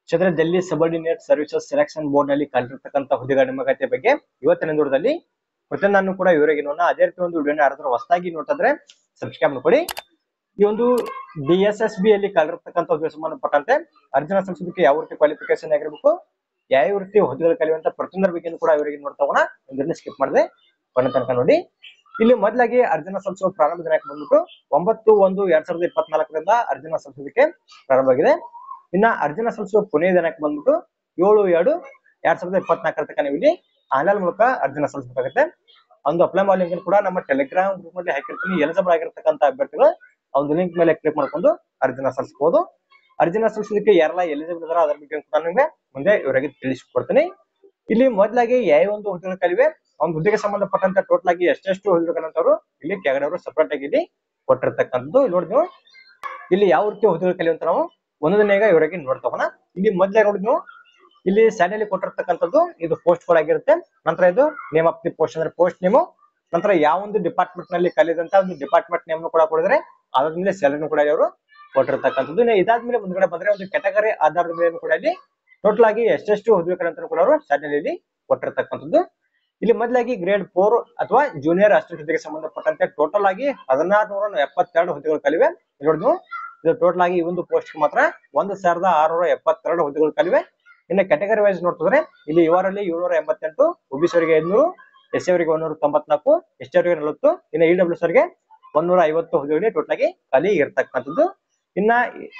ಕ್ಷೇತ್ರ Delhi ಸಬರ್ಡಿನೇಟ್ services selection board ನಲ್ಲಿ ಕಲಿತಿರ್ತಕ್ಕಂಥ ಹುದ್ದೆಗಳ ನೇಮಕಾತಿ ಬಗ್ಗೆ ಇವತ್ತಿನ ದೂರದಲ್ಲಿ ಪ್ರತಿಯೊಂದನ್ನು ಕೂಡ ವಿವರವಾಗಿ ನೋಡೋಣ. ಅದೇ ರೀತಿ ಒಂದು ವಿಡಿಯೋನ ಯಾರಾದ್ರೂ ಹೊಸದಾಗಿ ನೋಡ್ತಿದ್ರೆ ಸಬ್ಸ್ಕ್ರೈಬ್ ಮಾಡ್ಕೊಳ್ಳಿ. ಈ ಒಂದು DSSB ಅಲ್ಲಿ ಕಲಿತಿರ್ತಕ್ಕಂಥ ಹುದ್ದೆಗೆ ಸಂಬಂಧಪಟ್ಟಂತೆ ಅರ್ಜಿನ ಸಲ್ಲಿಸೋದಕ್ಕೆ ಯಾವ ರೀತಿ ಕ್ವಾಲಿಫಿಕೇಶನ್ ಆಗಿರಬೇಕು, ಯಾವ ರೀತಿ ಹುದ್ದೆಗಳು ಕಲಿಯುವಂತ ಪ್ರತಿಯೊಂದರ ಬಗ್ಗೆ ಕೂಡ ವಿವರವಾಗಿ ನೋಡ್ತಾ ಹೋಗೋಣ. ಒಂದನ್ನು ಸ್ಕಿಪ್ ಮಾಡಿದೆ ಕೊನೆ ತನಕ ನೋಡಿ. ಇಲ್ಲಿ ಮೊದಲಾಗಿ ಅರ್ಜಿನ ಸಲ್ಲಿಸುವ ಪ್ರಾರಂಭ ದಿನಾಂಕ ಬಂದ್ಬಿಟ್ಟು 9/1/2024 ಅರ್ಜಿನ ಸಲ್ಲಿಸೋದಕ್ಕೆ ಪ್ರಾರಂಭ ಆಗಿದೆ. ಇನ್ನ ಅರ್ಜಿನ ಸಲ್ಲಿಸುವ ಕೊನೆಯ ದಿನಾಂಕ ಬಂದ್ಬಿಟ್ಟು 7/2/2024 ತನಕ ನೀವು ಇಲ್ಲಿ ಆನ್ಲೈನ್ ಮೂಲಕ ಅರ್ಜಿನ ಸಲ್ಲಿಸಬೇಕಾಗುತ್ತೆ. ಒಂದು ಅಪ್ಲೈ ಮಾಡೋ ಲಿಂಕ್ ಕೂಡ ನಮ್ಮ ಟೆಲಿಗ್ರಾಮ್ ಗ್ರೂಪ್ ನಲ್ಲಿ ಹಾಕಿರ್ತೀನಿ. ಎಲಿಜಿಬಲ್ ಆಗಿರ್ತಕ್ಕಂಥ ಅಭ್ಯರ್ಥಿಗಳು ಒಂದು ಲಿಂಕ್ ಮೇಲೆ ಕ್ಲಿಕ್ ಮಾಡ್ಕೊಂಡು ಅರ್ಜಿನ ಸಲ್ಲಿಸಬಹುದು. ಅರ್ಜಿನ ಸಲ್ಲಿಸೋದಕ್ಕೆ ಯಾರೆಲ್ಲ ಎಲಿಜಿಬಲ್ ಇದಾರೆ ಅದರ ಬಗ್ಗೆ ಕೂಡ ನಿಮಗೆ ಮುಂದೆ ಇವರಿಗೆ ತಿಳಿಸಿಕೊಡ್ತೀನಿ. ಇಲ್ಲಿ ಮೊದಲಾಗಿ ಯಾವ ಒಂದು ಹುದ್ದೆಗಳು ಕಲಿವೆ, ಒಂದು ಹುದ್ದೆಗೆ ಸಂಬಂಧಪಟ್ಟಂತ ಟೋಟಲ್ ಆಗಿ ಎಷ್ಟೆಷ್ಟು ಹುದ್ದೆಗಳಂತವರು ಇಲ್ಲಿ ಕೆಳಗಡೆ ಅವರು ಸಪರೇಟ್ ಆಗಿ ಇಲ್ಲಿ ಕೊಟ್ಟಿರ್ತಕ್ಕಂಥದ್ದು. ಇಲ್ಲಿ ನೋಡಿ ನೀವು ಇಲ್ಲಿ ಯಾವ ರೀತಿ ಹುದ್ದೆಗಳು ಕಲಿಯುವಂತ ನಾವು ಒಂದೊಂದನೇಗ ಇವರಿಗೆ ನೋಡ್ತಾ ಹೋಗೋಣ. ಇಲ್ಲಿ ಮೊದಲೇ ನೋಡಿ ನೀವು ಇಲ್ಲಿ ಸ್ಯಾಲರಿ ಕೊಟ್ಟಿರ್ತಕ್ಕಂಥದ್ದು ಇದು ಪೋಸ್ಟ್ ಗಳಾಗಿರುತ್ತೆ. ನಂತರ ಇದು ನೇಮ್ ಆಫ್ ದಿ ಪೋಸ್ಟ್ ಅಂದ್ರೆ ಪೋಸ್ಟ್ ನೇಮು, ನಂತರ ಯಾವ ಒಂದು ಡಿಪಾರ್ಟ್ಮೆಂಟ್ ನಲ್ಲಿ ಕಲಿದಂತ ಒಂದು ಡಿಪಾರ್ಟ್ಮೆಂಟ್ ನೇಮ್ ಕೂಡ ಕೊಡಿದ್ರೆ ಅದಾದ್ಮೇಲೆ ಸ್ಯಾಲರಿ ಕೂಡ ಅವರು ಕೊಟ್ಟಿರ್ತಕ್ಕಂಥದ್ದು. ಇದಾದ್ಮೇಲೆ ಮುಂದ್ಗಡೆ ಬಂದ್ರೆ ಒಂದು ಕ್ಯಾಟಗರಿ ಆಧಾರದ ಮೇಲೆ ಕೂಡ ಇಲ್ಲಿ ಟೋಟಲ್ ಆಗಿ ಎಷ್ಟೆಷ್ಟು ಹುದ್ದೆಗಳಂತ ಕೂಡ ಅವರು ಸ್ಯಾಲರಿಯಲ್ಲಿ ಕೊಟ್ಟಿರ್ತಕ್ಕಂಥದ್ದು. ಇಲ್ಲಿ ಮೊದಲಾಗಿ ಗ್ರೇಡ್ 4 ಅಥವಾ ಜೂನಿಯರ್ ಅಸಿಸ್ಟೆಂಟ್ ಹುದ್ದೆಗೆ ಸಂಬಂಧಪಟ್ಟಂತೆ ಟೋಟಲ್ ಆಗಿ 1672 ಹುದ್ದೆಗಳು ಕಲಿವೆ. ನೋಡಿ ನೀವು ಇದು ಟೋಟಲ್ ಆಗಿ ಈ ಒಂದು ಪೋಸ್ಟ್ ಮಾತ್ರ 1672 ಹುದ್ದೆಗಳು ಕಲಿವೆ. ಇನ್ನು ಕ್ಯಾಟಗರಿ ವೈಸ್ ನೋಡ್ತಿದ್ರೆ ಇಲ್ಲಿ ಇವರಲ್ಲಿ 788, OBC ಅವರಿಗೆ 500, SC ಅವರಿಗೆ 194, ST ಅವರಿಗೆ 40, ಇನ್ನು EWS ಅವರಿಗೆ 150 ಹುದ್ದೆಗಳಿಗೆ ಟೋಟಲ್ ಆಗಿ ಖಾಲಿ ಇರ್ತಕ್ಕಂಥದ್ದು. ಇನ್ನ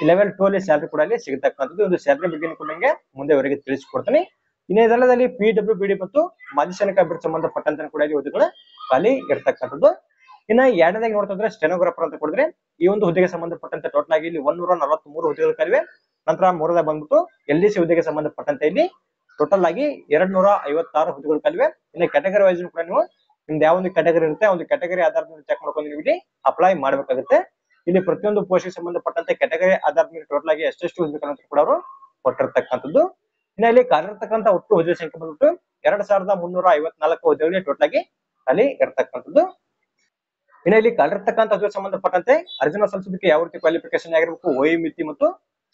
ಲೆವೆಲ್ 2 ಅಲ್ಲಿ ಸ್ಯಾಲರಿ ಕೂಡ ಅಲ್ಲಿ ಸಿಗತಕ್ಕಂಥದ್ದು. ಒಂದು ಸ್ಯಾಲರಿ ಬಗ್ಗೆ ಕೂಡ ನಿಮಗೆ ಮುಂದೆ ಅವರಿಗೆ ತಿಳಿಸಿಕೊಡ್ತೀನಿ. ಇನ್ನು ಇದೆಲ್ಲದಲ್ಲಿ PWBD ಮತ್ತು ಮಾಜಿ ಸೈನಿಕ ಅಭ್ಯರ್ಥಿ ಸಂಬಂಧಪಟ್ಟಂತೆ ಕೂಡ ಇಲ್ಲಿ ಹುದ್ದೆಗಳು ಖಾಲಿ ಇರ್ತಕ್ಕಂಥದ್ದು. ಇನ್ನ ಎರಡನೇದಾಗಿ ನೋಡ್ತಿದ್ರೆ ಸ್ಟೆನೋಗ್ರಾಫರ್ ಅಂತ ಕೊಡಿದ್ರೆ ಈ ಒಂದು ಹುದ್ದೆಗೆ ಸಂಬಂಧಪಟ್ಟಂತೆ ಟೋಟಲ್ ಆಗಿ ಇಲ್ಲಿ 143 ಹುದ್ದೆಗಳು ಕಲಿವೆ. ನಂತರ ಮೂರನೇದಾಗಿ ಬಂದ್ಬಿಟ್ಟು LDC ಹುದ್ದೆಗೆ ಸಂಬಂಧಪಟ್ಟಂತೆ ಇಲ್ಲಿ ಟೋಟಲ್ ಆಗಿ 256 ಹುದ್ದೆಗಳು ಕಲಿವೆ. ಇನ್ನು ಕ್ಯಾಟಗರಿ ವೈಸ್ ಕೂಡ ನೀವು ನಿಮ್ದು ಯಾವ ಒಂದು ಕ್ಯಾಟಗರಿ ಇರುತ್ತೆ ಒಂದು ಕ್ಯಾಟಗರಿ ಆಧಾರದ ಮೇಲೆ ಚೆಕ್ ಮಾಡ್ಕೊಂಡು ನೀವು ಇಲ್ಲಿ ಅಪ್ಲೈ ಮಾಡಬೇಕಾಗುತ್ತೆ. ಇಲ್ಲಿ ಪ್ರತಿಯೊಂದು ಪೋಸ್ಟ್ಗೆ ಸಂಬಂಧಪಟ್ಟಂತೆ ಕ್ಯಾಟಗರಿ ಆಧಾರದ ಮೇಲೆ ಟೋಟಲ್ ಆಗಿ ಎಷ್ಟೆಷ್ಟು ಹುದ್ದೆಗಳಂತ ಕೂಡ ಅವರು ಕೊಟ್ಟಿರ್ತಕ್ಕಂಥದ್ದು. ಇನ್ನು ಇಲ್ಲಿ ಕಾರ್ಯರ್ತಕ್ಕಂಥ ಒಟ್ಟು ಹುದ್ದೆ ಸಂಖ್ಯೆ ಬಂದ್ಬಿಟ್ಟು 2354 ಹುದ್ದೆಗಳಿಗೆ ಟೋಟಲ್ ಆಗಿ ಅಲ್ಲಿ ಇರ್ತಕ್ಕಂಥದ್ದು. ಇನ್ನು ಇಲ್ಲಿ ಕಾರ್ಯರ್ತಕ್ಕಂಥ ಹುದ್ದೆಗೆ ಸಂಬಂಧಪಟ್ಟಂತೆ ಅರ್ಜಿನ ಸಲ್ಲಿಸೋದಕ್ಕೆ ಯಾವ ರೀತಿ ಕ್ವಾಲಿಫಿಕೇಶನ್ ಆಗಿರ್ಬೇಕು, ವಯೋಮಿತಿ ಮತ್ತು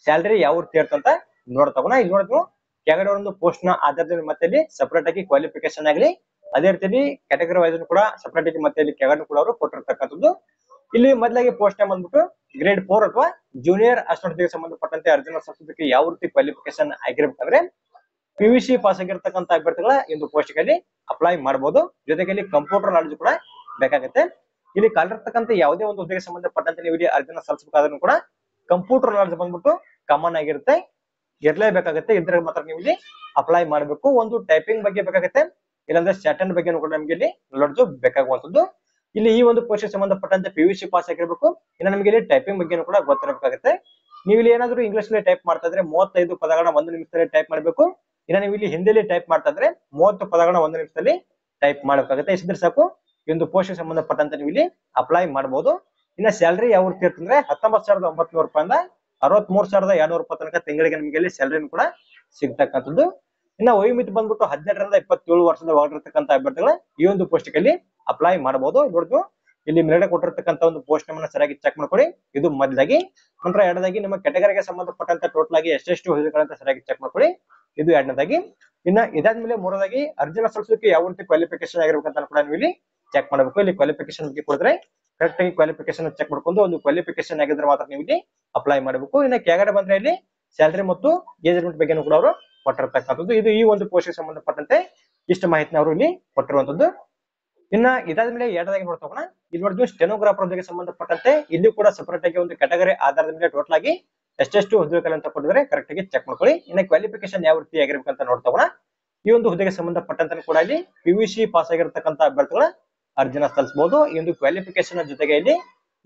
ಸ್ಯಾಲರಿ ಯಾವ ರೀತಿ ಇರ್ತಂತ ನೋಡ್ತಾ ಹೋಗೋಣ. ಇಲ್ಲಿ ನೋಡಿದ್ವು ಕೆಳಗಡೆ ಒಂದು ಪೋಸ್ಟ್ ನ ಆಧಾರದ ಮೇಲೆ ಮತ್ತೆ ಇಲ್ಲಿ ಸಪರೇಟ್ ಆಗಿ ಕ್ವಾಲಿಫಿಕೇಶನ್ ಆಗಲಿ ಅದೇ ರೀತಿ ಕ್ಯಾಟಗರಿ ವೈಸ್ ಕೂಡ ಸಪರೇಟ್ ಆಗಿ ಮತ್ತೆ ಇಲ್ಲಿ ಕೆಳಗಡೆ ಕೂಡ ಅವರು ಕೊಟ್ಟಿರ್ತಕ್ಕಂಥದ್ದು. ಇಲ್ಲಿ ಮೊದಲಾಗಿ ಪೋಸ್ಟ್ ನೇಮ್ ಬಂದ್ಬಿಟ್ಟು ಗ್ರೇಡ್ 4 ಅಥವಾ ಜೂನಿಯರ್ ಅಸಿಸ್ಟೆಂಟ್ ಸಂಬಂಧಪಟ್ಟಂತೆ ಅರ್ಜಿನ ಸಲ್ಲಿಸೋದಕ್ಕೆ ಯಾವ ರೀತಿ ಕ್ವಾಲಿಫಿಕೇಶನ್ ಆಗಿರ್ಬೇಕಂದ್ರೆ PUC ಪಾಸ್ ಆಗಿರ್ತಕ್ಕಂಥ ಅಭ್ಯರ್ಥಿಗಳ ಒಂದು ಪೋಸ್ಟ್ ಗೆ ಅಪ್ಲೈ ಮಾಡಬಹುದು. ಜೊತೆಗೆ ಇಲ್ಲಿ ಕಂಪ್ಯೂಟರ್ ನಾಲೆಜ್ ಕೂಡ ಬೇಕಾಗುತ್ತೆ. ಇಲ್ಲಿ ಕಲಿರ್ತಕ್ಕಂಥ ಯಾವುದೇ ಒಂದು ಹುದ್ದೆಗೆ ಸಂಬಂಧಪಟ್ಟಂತೆ ನೀವು ಇಲ್ಲಿ ಅರ್ಜಿನ ಸಲ್ಲಿಸಬೇಕಾದ್ರೂ ಕೂಡ ಕಂಪ್ಯೂಟರ್ ನಾಲೆಜ್ ಬಂದ್ಬಿಟ್ಟು ಕಾಮನ್ ಆಗಿರುತ್ತೆ, ಇರ್ಲೇಬೇಕಾಗುತ್ತೆ. ಇದ್ರ ಮಾತ್ರ ನೀವು ಇಲ್ಲಿ ಅಪ್ಲೈ ಮಾಡಬೇಕು. ಒಂದು ಟೈಪಿಂಗ್ ಬಗ್ಗೆ ಬೇಕಾಗುತ್ತೆ, ಇಲ್ಲಾಂದ್ರೆ ಸ್ಟ್ಯಾಟನ್ ಬಗ್ಗೆ ಕೂಡ ನಮ್ಗೆ ಇಲ್ಲಿ ನಾಲೆಡ್ಜ್ ಬೇಕಾಗುವಂತದ್ದು. ಇಲ್ಲಿ ಈ ಒಂದು ಪೋಸ್ಟ್ ಸಂಬಂಧಪಟ್ಟಂತೆ PUC ಪಾಸ್ ಆಗಿರ್ಬೇಕು. ಇನ್ನು ನಮಗೆ ಇಲ್ಲಿ ಟೈಪಿಂಗ್ ಬಗ್ಗೆ ಕೂಡ ಗೊತ್ತಿರಬೇಕಾಗುತ್ತೆ. ನೀವು ಇಲ್ಲಿ ಏನಾದ್ರು ಇಂಗ್ಲಿಷ್ ನಲ್ಲಿ ಟೈಪ್ ಮಾಡ್ತಾ ಇದ್ರೆ 35 ಪದಗಳನ್ನ 1 ನಿಮಿಷದಲ್ಲಿ ಟೈಪ್ ಮಾಡಬೇಕು. ಇನ್ನು ನೀವು ಇಲ್ಲಿ ಹಿಂದಿಯಲ್ಲಿ ಟೈಪ್ ಮಾಡ್ತಾ ಇದ್ರೆ 30 ಪದಗಳನ್ನ 1 ನಿಮಿಷದಲ್ಲಿ ಟೈಪ್ ಮಾಡಬೇಕಾಗುತ್ತೆ. ಇಷ್ಟಿದ್ರೆ ಸಾಕು ಈ ಒಂದು ಪೋಸ್ಟ್ ಸಂಬಂಧಪಟ್ಟಂತೆ ನೀವು ಇಲ್ಲಿ ಅಪ್ಲೈ ಮಾಡಬಹುದು. ಇನ್ನ ಸ್ಯಾಲರಿ ಯಾವ ರೀತಿ ಇರ್ತಂದ್ರೆ 19,900 ರೂಪಾಯಿಂದ 63,200 ತನಕ ತಿಂಗಳಿಗೆ ನಿಮಗೆ ಇಲ್ಲಿ ಸ್ಯಾಲರಿ ಕೂಡ ಸಿಗ್ತಕ್ಕಂಥದ್ದು. ಇನ್ನ ವಯೋಮಿತಿ ಬಂದ್ಬಿಟ್ಟು 18 ರಿಂದ 27 ವರ್ಷದ ಒಳಗಿರ್ತಕ್ಕಂಥ ಅಭ್ಯರ್ಥಿಗಳು ಈ ಒಂದು ಪೋಸ್ಟ್ ಗೆ ಅಪ್ಲೈ ಮಾಡಬಹುದು. ನೋಡಿದ್ವು ಇಲ್ಲಿ ಮೇಲ್ಗಡೆ ಕೊಟ್ಟಿರ್ತಕ್ಕಂಥ ಒಂದು ಪೋಸ್ಟ್ ನೇಮನ್ನ ಸರಿಯಾಗಿ ಚೆಕ್ ಮಾಡ್ಕೊಳ್ಳಿ. ಇದು ಮೊದಲಾಗಿ. ನಂತರ ಎರಡನೇದಾಗಿ ನಿಮ್ಮ ಕ್ಯಾಟಗರಿಗೆ ಸಂಬಂಧಪಟ್ಟಂತ ಟೋಟಲ್ ಆಗಿ ಎಷ್ಟೆಷ್ಟು ಹುದ್ದೆಗಳಂತ ಸರಿಯಾಗಿ ಚೆಕ್ ಮಾಡ್ಕೊಳ್ಳಿ. ಇದು ಎರಡನೇದಾಗಿ. ಇನ್ನ ಇದಾದ್ಮೇಲೆ ಮೂರನೇದಾಗಿ ಅರ್ಜಿನ ಸಲ್ಲಿಸೋದಕ್ಕೆ ಯಾವ ರೀತಿ ಕ್ವಾಲಿಫಿಕೇಶನ್ ಆಗಿರ್ಬೇಕಂತ ಕೂಡ ನೀವು ಇಲ್ಲಿ ಚೆಕ್ ಮಾಡಬೇಕು. ಇಲ್ಲಿ ಕ್ವಾಲಿಫಿಕೇಶನ್ ಬಗ್ಗೆ ಕೊಡಿದ್ರೆ ಕರೆಕ್ಟ್ ಆಗಿ ಕ್ವಾಲಿಫಿಕೇಶನ್ ಚೆಕ್ ಮಾಡ್ಕೊಂಡು ಒಂದು ಕ್ವಾಲಿಫಿಕೇಶನ್ ಆಗಿದ್ರೆ ಮಾತ್ರ ನೀವು ಇಲ್ಲಿ ಅಪ್ಲೈ ಮಾಡಬೇಕು. ಇನ್ನು ಕೆಳಗಡೆ ಬಂದ್ರೆ ಇಲ್ಲಿ ಸ್ಯಾಲರಿ ಮತ್ತು ಏಜ್ ಲಿಮಿಟ್ ಬಗ್ಗೆ ಕೂಡ ಅವರು ಕೊಟ್ಟಿರ್ತಕ್ಕಂಥದ್ದು. ಇದು ಈ ಒಂದು ಪೋಸ್ಟ್ ಗೆ ಸಂಬಂಧಪಟ್ಟಂತೆ ಇಷ್ಟು ಮಾಹಿತಿನ ಅವರು ಇಲ್ಲಿ ಕೊಟ್ಟಿರುವಂತದ್ದು. ಇನ್ನ ಇದಾದ್ಮೇಲೆ ಎರಡನೇದಾಗಿ ನೋಡ್ತಾ ಹೋಗೋಣ. ಇಲ್ಲಿ ನೋಡಿದ್ವಿ ಸ್ಟೆನೋಗ್ರಾಫರ್ ಹುದ್ದೆಗೆ ಸಂಬಂಧಪಟ್ಟಂತೆ ಇಲ್ಲಿ ಕೂಡ ಸಪರೇಟ್ ಆಗಿ ಒಂದು ಕ್ಯಾಟಗರಿ ಆಧಾರದ ಮೇಲೆ ಟೋಟಲ್ ಆಗಿ ಎಷ್ಟೆಷ್ಟು ಹುದ್ದೆಗಳು ಅಂತ ಕೊಟ್ಟಿದ್ರೆ ಕರೆಕ್ಟ್ ಆಗಿ ಚೆಕ್ ಮಾಡ್ಕೊಳ್ಳಿ. ಇನ್ನು ಕ್ವಾಲಿಫಿಕೇಶನ್ ಯಾವ ರೀತಿ ಆಗಿರ್ಬೇಕಂತ ನೋಡ್ತಾ ಹೋಗೋಣ. ಈ ಒಂದು ಹುದ್ದೆಗೆ ಸಂಬಂಧಪಟ್ಟಂತೆ ಕೂಡ ಇಲ್ಲಿ PUC ಪಾಸ್ ಆಗಿರ್ತಕ್ಕಂಥ ಅಭ್ಯರ್ಥಿಗಳ ಅರ್ಜಿನ ಸಲ್ಲಿಸಬಹುದು. ಈ ಒಂದು ಕ್ವಾಲಿಫಿಕೇಶನ್ ಜೊತೆಗೆ